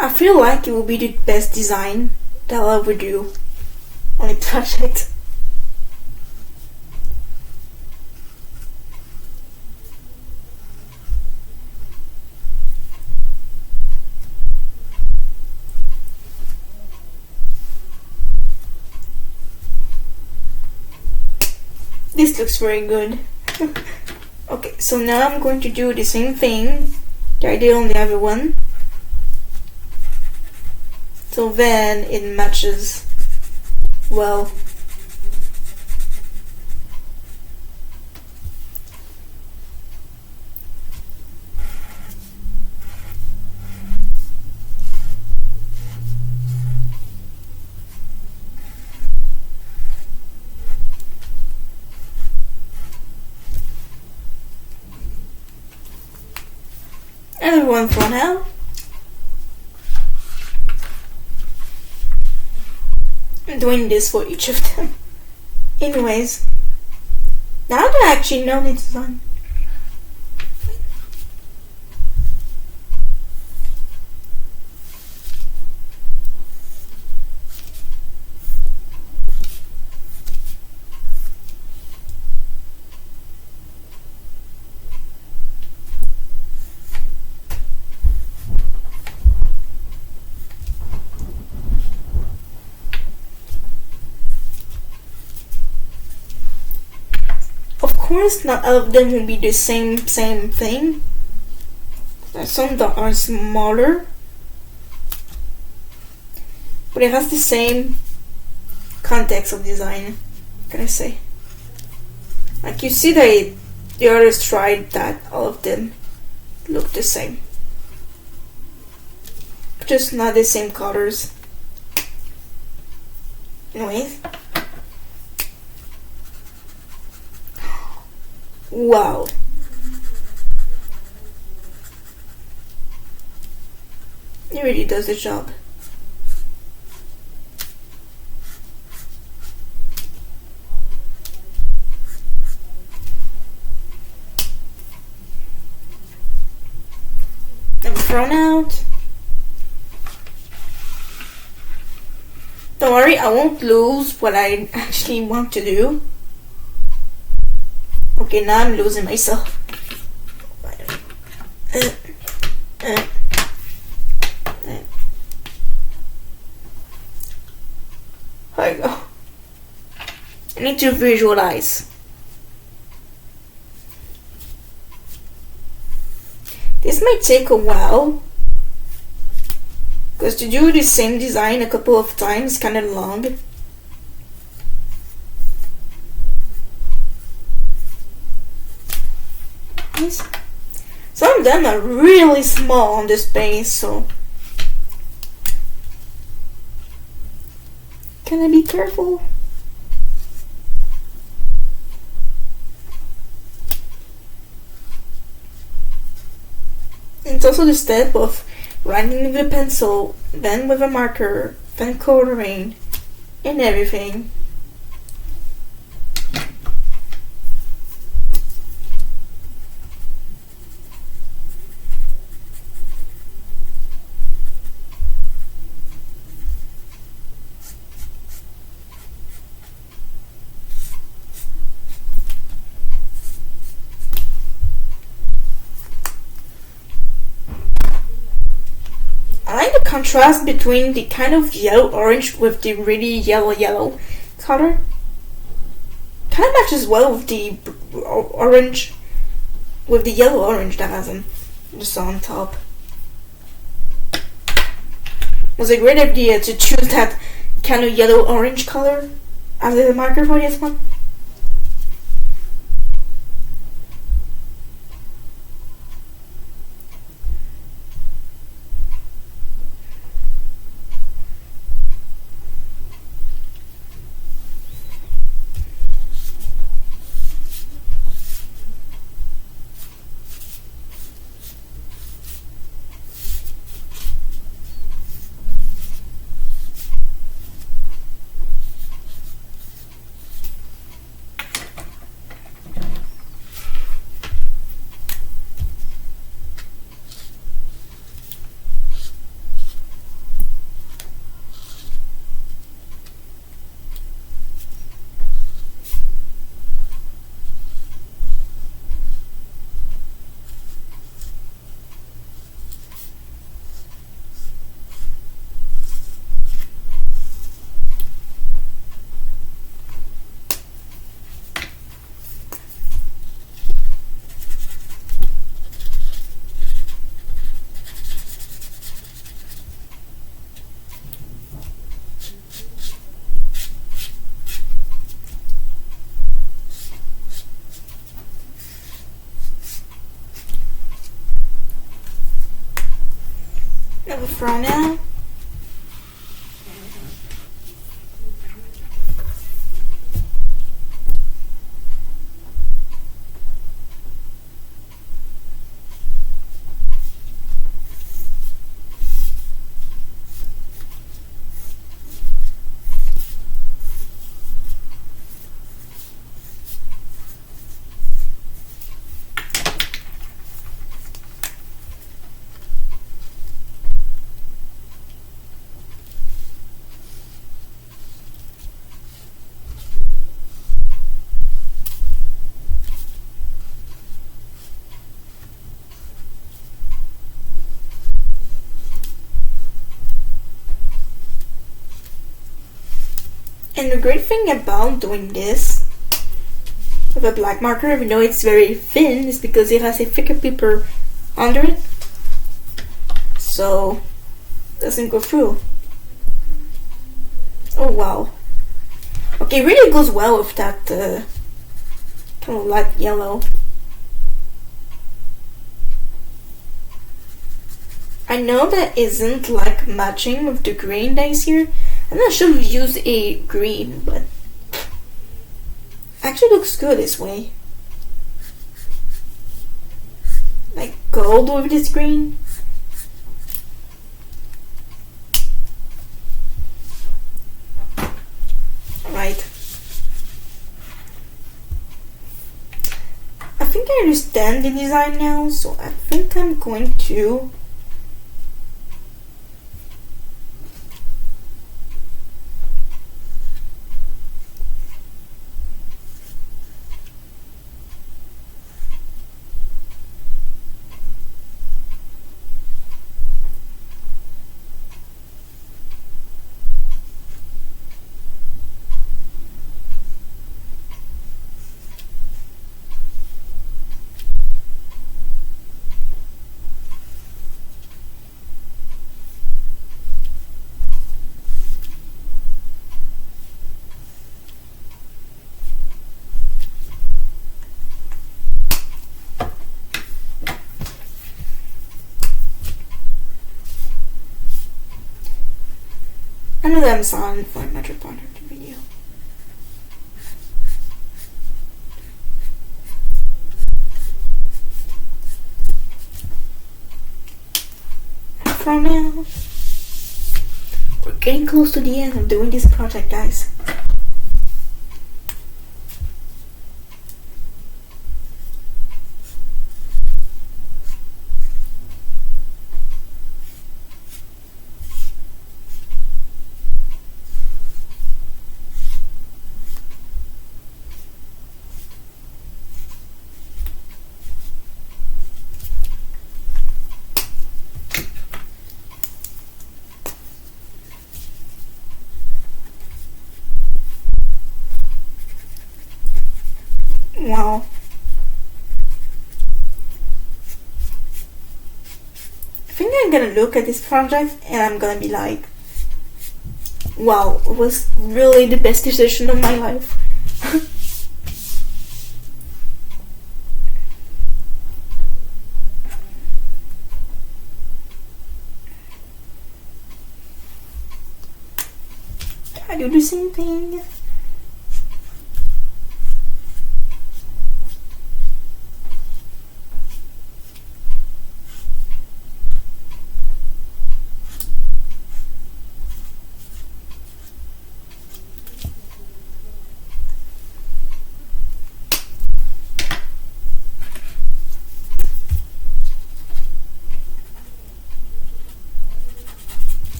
I feel like it will be the best design that I'll ever do on a project. This looks very good. Okay, so now I'm going to do the same thing that I did on the other one. So then it matches well. Another one for now. I'm doing this for each of them. Anyways, now that I actually know the design, course, not all of them will be the same thing. There's some that are smaller, but it has the same context of design. What can I say? Like you see that the artist tried that all of them look the same, just not the same colors. Anyways, wow. It really does the job. I'm thrown out. Don't worry, I won't lose what I actually want to do. Okay, now I'm losing myself. There you go. I need to visualize. This might take a while, because to do the same design a couple of times is kind of long. Some of them are really small on the space, so can I be careful? It's also the step of writing with a pencil, then with a marker, then coloring, and everything. I like the contrast between the kind of yellow-orange with the really yellow color. Kind of matches well with the orange, with the yellow-orange that has just on top. It was a great idea to choose that kind of yellow-orange color as the marker for this one. For now. And the great thing about doing this with a black marker, even though it's very thin, is because it has a thicker paper under it, so it doesn't go through. Oh wow. Okay, it really goes well with that kind of light yellow. I know that isn't like matching with the green that is here. I'm not sure if we used a green, but actually looks good this way. Like gold with this green. Alright. I think I understand the design now, so I think I'm going to I know that I'm silent for a major part of the video. For now, we're getting close to the end of doing this project, guys. Wow. I think I'm gonna look at this project and I'm gonna be like, wow, it was really the best decision of my life. I do the same thing.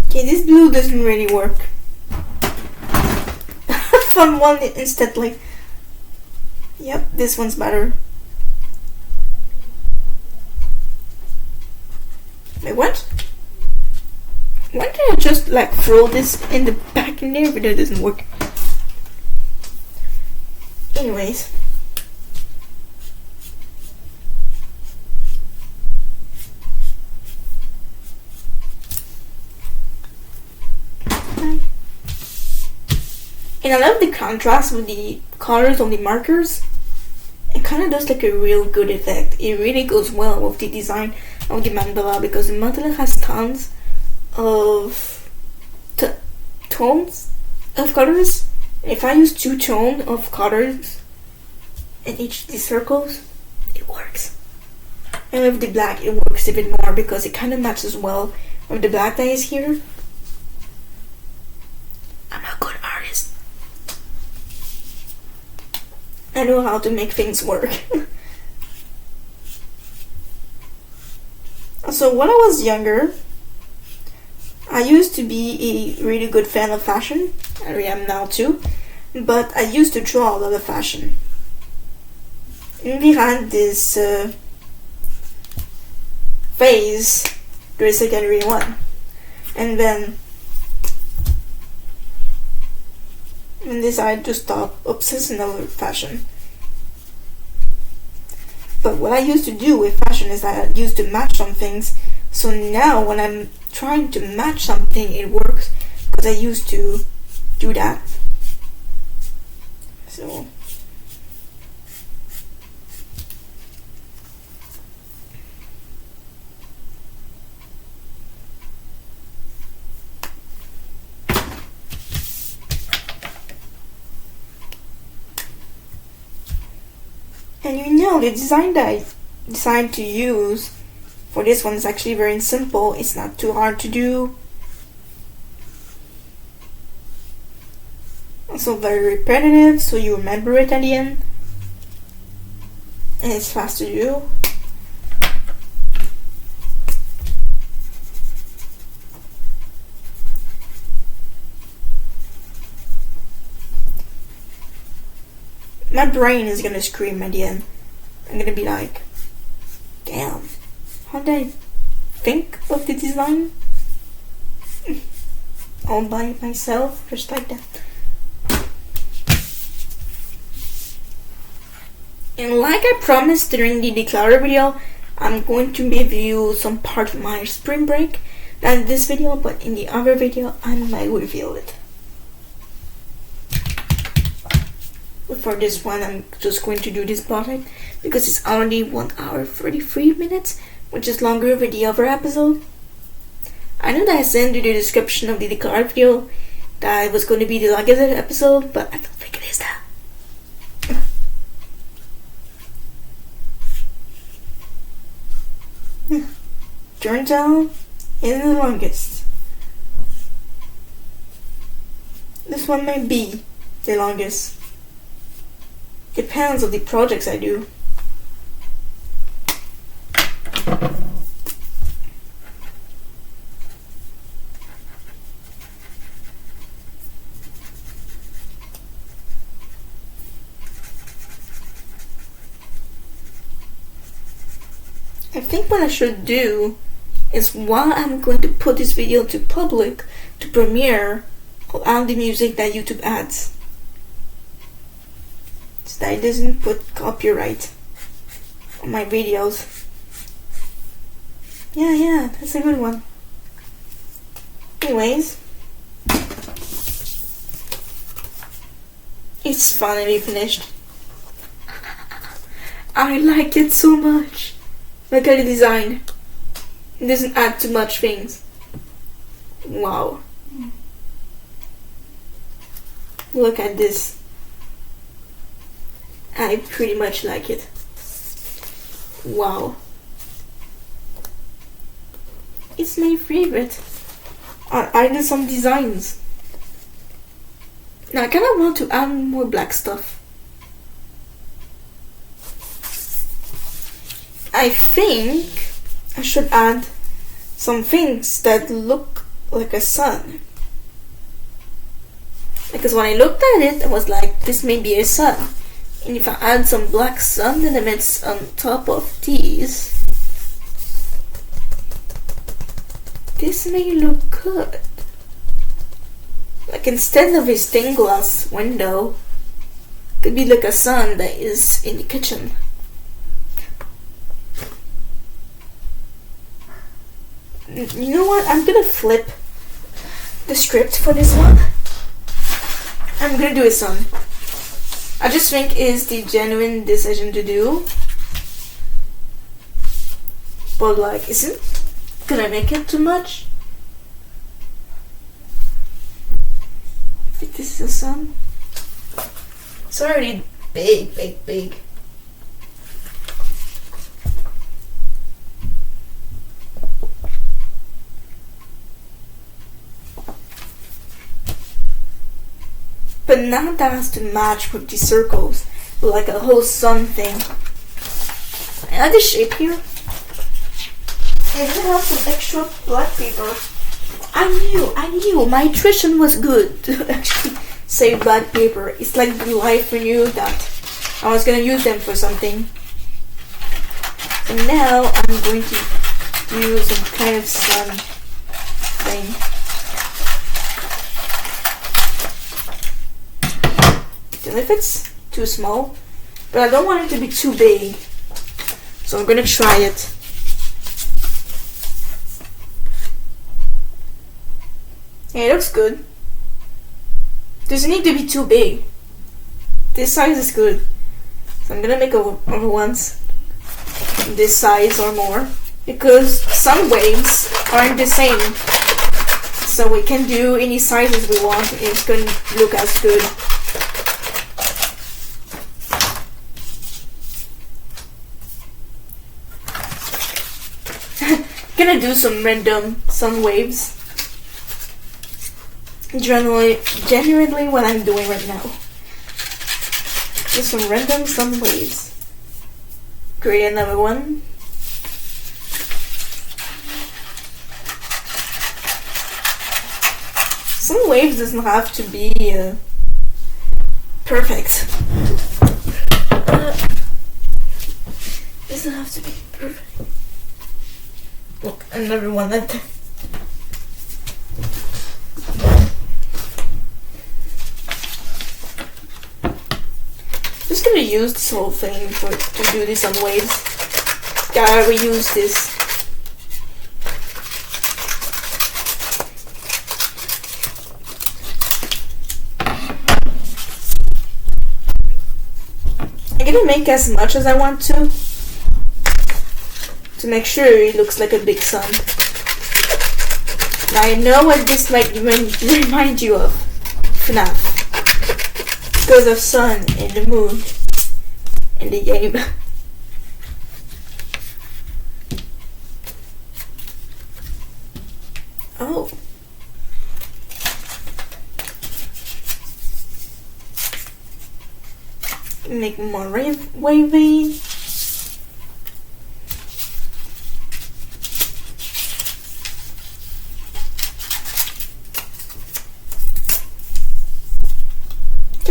Okay, this blue doesn't really work. Found one instantly. Yep, this one's better. Wait, what? Why can't I just like throw this in the back in there, but it doesn't work? Anyways. And I love the contrast with the colors on the markers. It kind of does like a real good effect. It really goes well with the design of the mandala because the mandala has tons of tones of colors. If I use 2 tones of colors in each of these circles, it works. And with the black, it works even more because it kind of matches well with the black that is here. I'm a good artist. I know how to make things work. So when I was younger, I used to be a really good fan of fashion. I really am now too. But I used to draw a lot of fashion. And behind this phase, during secondary 1. And then I decided to stop obsessing over fashion. But what I used to do with fashion is that I used to match some things. So now when I'm trying to match something, it works because I used to do that. So and the design that I decided to use for this one is actually very simple. It's not too hard to do. Also very repetitive, so you remember it at the end. And it's fast to do. My brain is gonna scream at the end. I'm gonna be like, damn, how did I think of the design? All by myself, just like that. And like I promised during the declutter video, I'm going to review some part of my spring break. Not in this video, but in the other video, I might reveal it. But for this one, I'm just going to do this project because it's already 1 hour 33 minutes, which is longer than the other episode. I know that I said in the description of the declutter video that it was going to be the longest episode, but I don't think it is that. Turns out, it is the longest. This one may be the longest. Depends on the projects I do. I think what I should do is, while I'm going to put this video to public, to premiere, I'll add the music that YouTube adds. So that it doesn't put copyright on my videos. Yeah, that's a good one. Anyways, it's finally finished. I like it so much. Look at the design. It doesn't add too much things. Wow. Look at this. I pretty much like it. Wow. It's my favorite. I did some designs. Now I kind of want to add more black stuff. I think I should add some things that look like a sun. Because when I looked at it, I was like, this may be a sun. And if I add some black sun elements on top of these, this may look good. Like, instead of a stained glass window, it could be like a sun that is in the kitchen. You know what? I'm gonna flip the script for this one. I'm gonna do a sun. I just think it's the genuine decision to do. But like, isn't gonna make it too much? If this is a sun. It's already big. But now that has to match with the circles, like a whole sun thing. I like the shape here. And then I have some extra black paper. I knew my intuition was good to actually save black paper. It's like the life I knew that I was gonna use them for something. So now I'm going to do some kind of sun thing. If it's too small, but I don't want it to be too big. So I'm gonna try it. Yeah, it looks good. Doesn't need to be too big. This size is good. So I'm gonna make other ones this size or more, because some waves aren't the same. So we can do any sizes we want. It's gonna look as good. Gonna do some random sun waves. Genuinely what I'm doing right now. Just some random sun waves. Create another one. Sun waves doesn't have to be perfect. Doesn't have to be perfect. Look, another one like that. Just gonna use this whole thing to do this on waves. Gotta reuse this. I'm gonna make as much as I want to make sure it looks like a big sun. Now I know what this might remind you of. FNAF. Because of sun and the moon in the game. Oh. Make more wavy.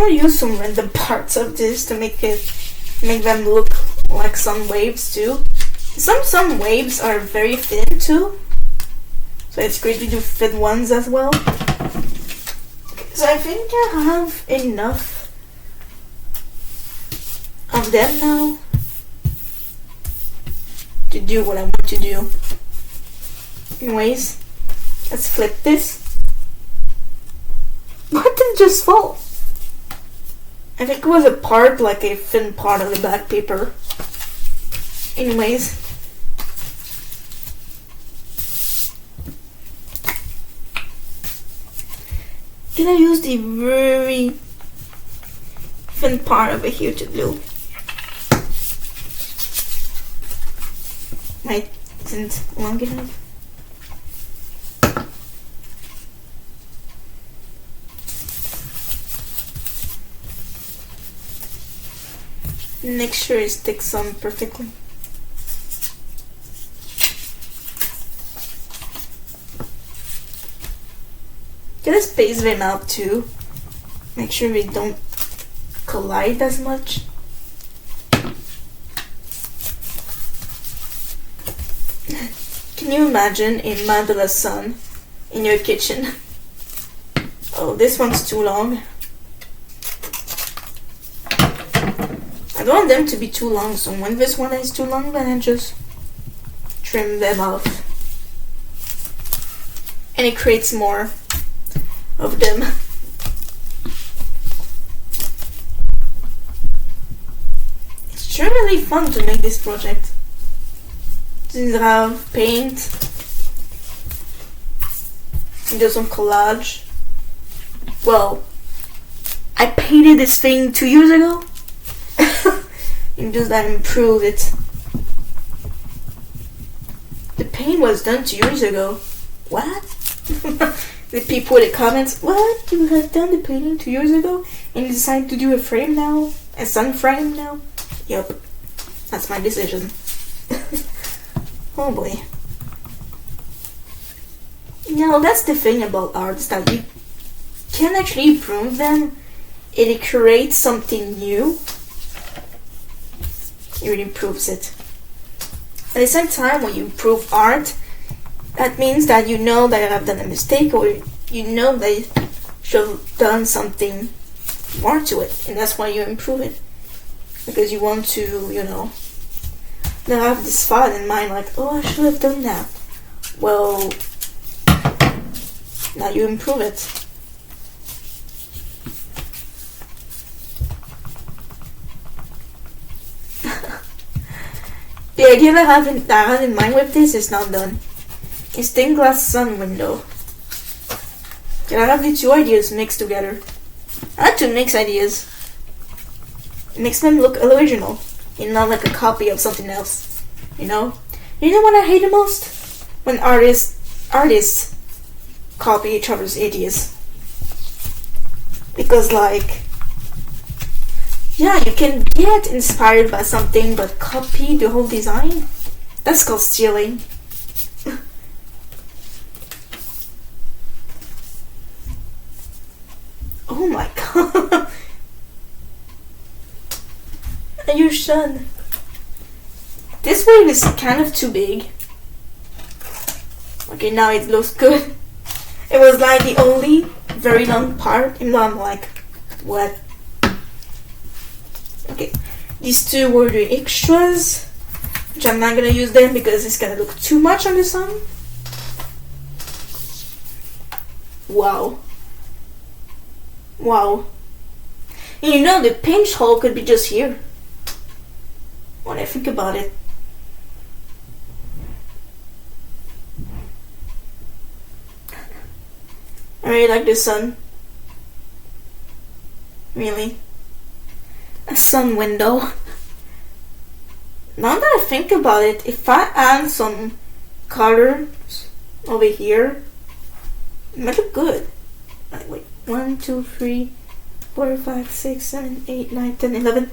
I'll use some random parts of this to make them look like sun waves too. Some waves are very thin too, so it's great to do thin ones as well. So I think I have enough of them now to do what I want to do. Anyways, let's flip this. What did it just fall? I think it was a part, like a thin part of the back paper. Anyways. Gonna use the very thin part over here to glue. Might isn't long enough. Make sure it sticks on perfectly. Gonna space them out too. Make sure we don't collide as much. Can you imagine a mandala sun in your kitchen? Oh, this one's too long. I don't want them to be too long, so when this one is too long, then I just trim them off. And it creates more of them. It's really fun to make this project. Since I have paint, and do some collage. Well, I painted this thing 2 years ago. And just that improve it. The paint was done 2 years ago. What? The people in the comments, what? You have done the painting 2 years ago and you decided to do a frame now? A sun frame now? Yup. That's my decision. Oh boy. That's the thing about arts, that you can actually improve them and it creates something new. It really improves it. At the same time, when you improve art, that means that you know that you have done a mistake, or you know that you should have done something more to it, and that's why you improve it. Because you want to, Now I have this thought in mind, like, oh, I should have done that. Well, now you improve it. The idea that I had in mind with this is not done. A stained glass sun window. Can I have the two ideas mixed together? I had to mix ideas. It makes them look original, and not like a copy of something else. You know? You know what I hate the most? When artists copy each other's ideas. Because, like, yeah, you can get inspired by something, but copy the whole design? That's called stealing. Oh my god. You should. This wave is kind of too big. Okay, now it looks good. It was like the only very long part, and now I'm like, what? Okay, these two were the extras, which I'm not gonna use them because it's gonna look too much on the sun. Wow. Wow. And you know, the pinch hole could be just here. When I think about it. I really like the sun. Really. A sun window. Now that I think about it, if I add some colors over here, it might look good. Like, wait, 1, 2, 3, 4, 5, 6, 7, 8, 9, 10, 11.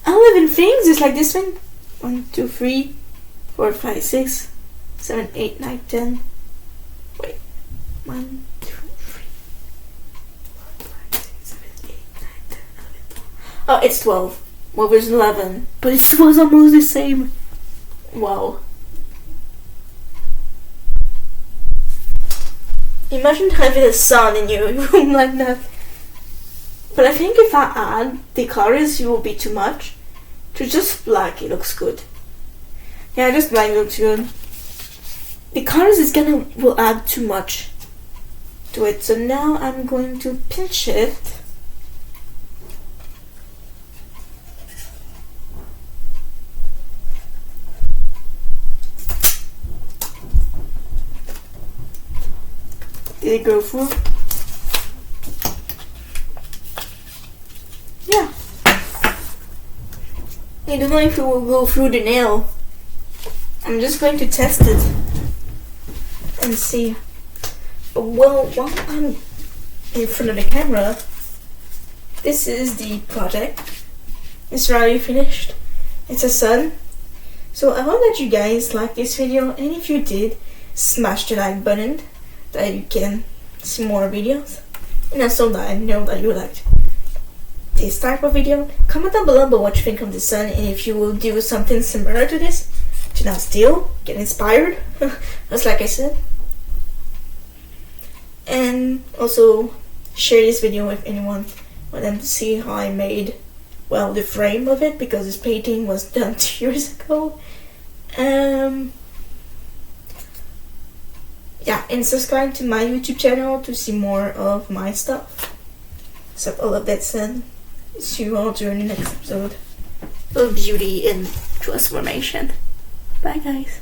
11 things just like this one. 1, 2, 3, 4, 5, 6, 7, 8, 9, 10. Wait. 1, 2, 3, 4, 5, 6, 7, 8, 9, 10, 11, 12. Oh, it's 12. Well, there's 11. But it was almost the same. Wow. Imagine having a sun in your room like that. But I think if I add the colors, it will be too much. To just black, it looks good. Yeah, just black looks good. The colors will add too much to it. So now I'm going to pinch it. Did it go through? Yeah. I don't know if it will go through the nail. I'm just going to test it and see. Well, while I'm in front of the camera, this is the project. It's already finished. It's a sun. So I hope that you guys like this video, and if you did, smash the like button that you can see more videos. And also that I know that you liked this type of video. Comment down below about what you think of the sun, and if you will do something similar to this to not steal, get inspired, just like I said. And also share this video with anyone, for them to see how I made, well, the frame of it, because this painting was done 2 years ago. Yeah, and subscribe to my YouTube channel to see more of my stuff. So all of that said, see you all during the next episode of Beauty and Transformation. Bye guys.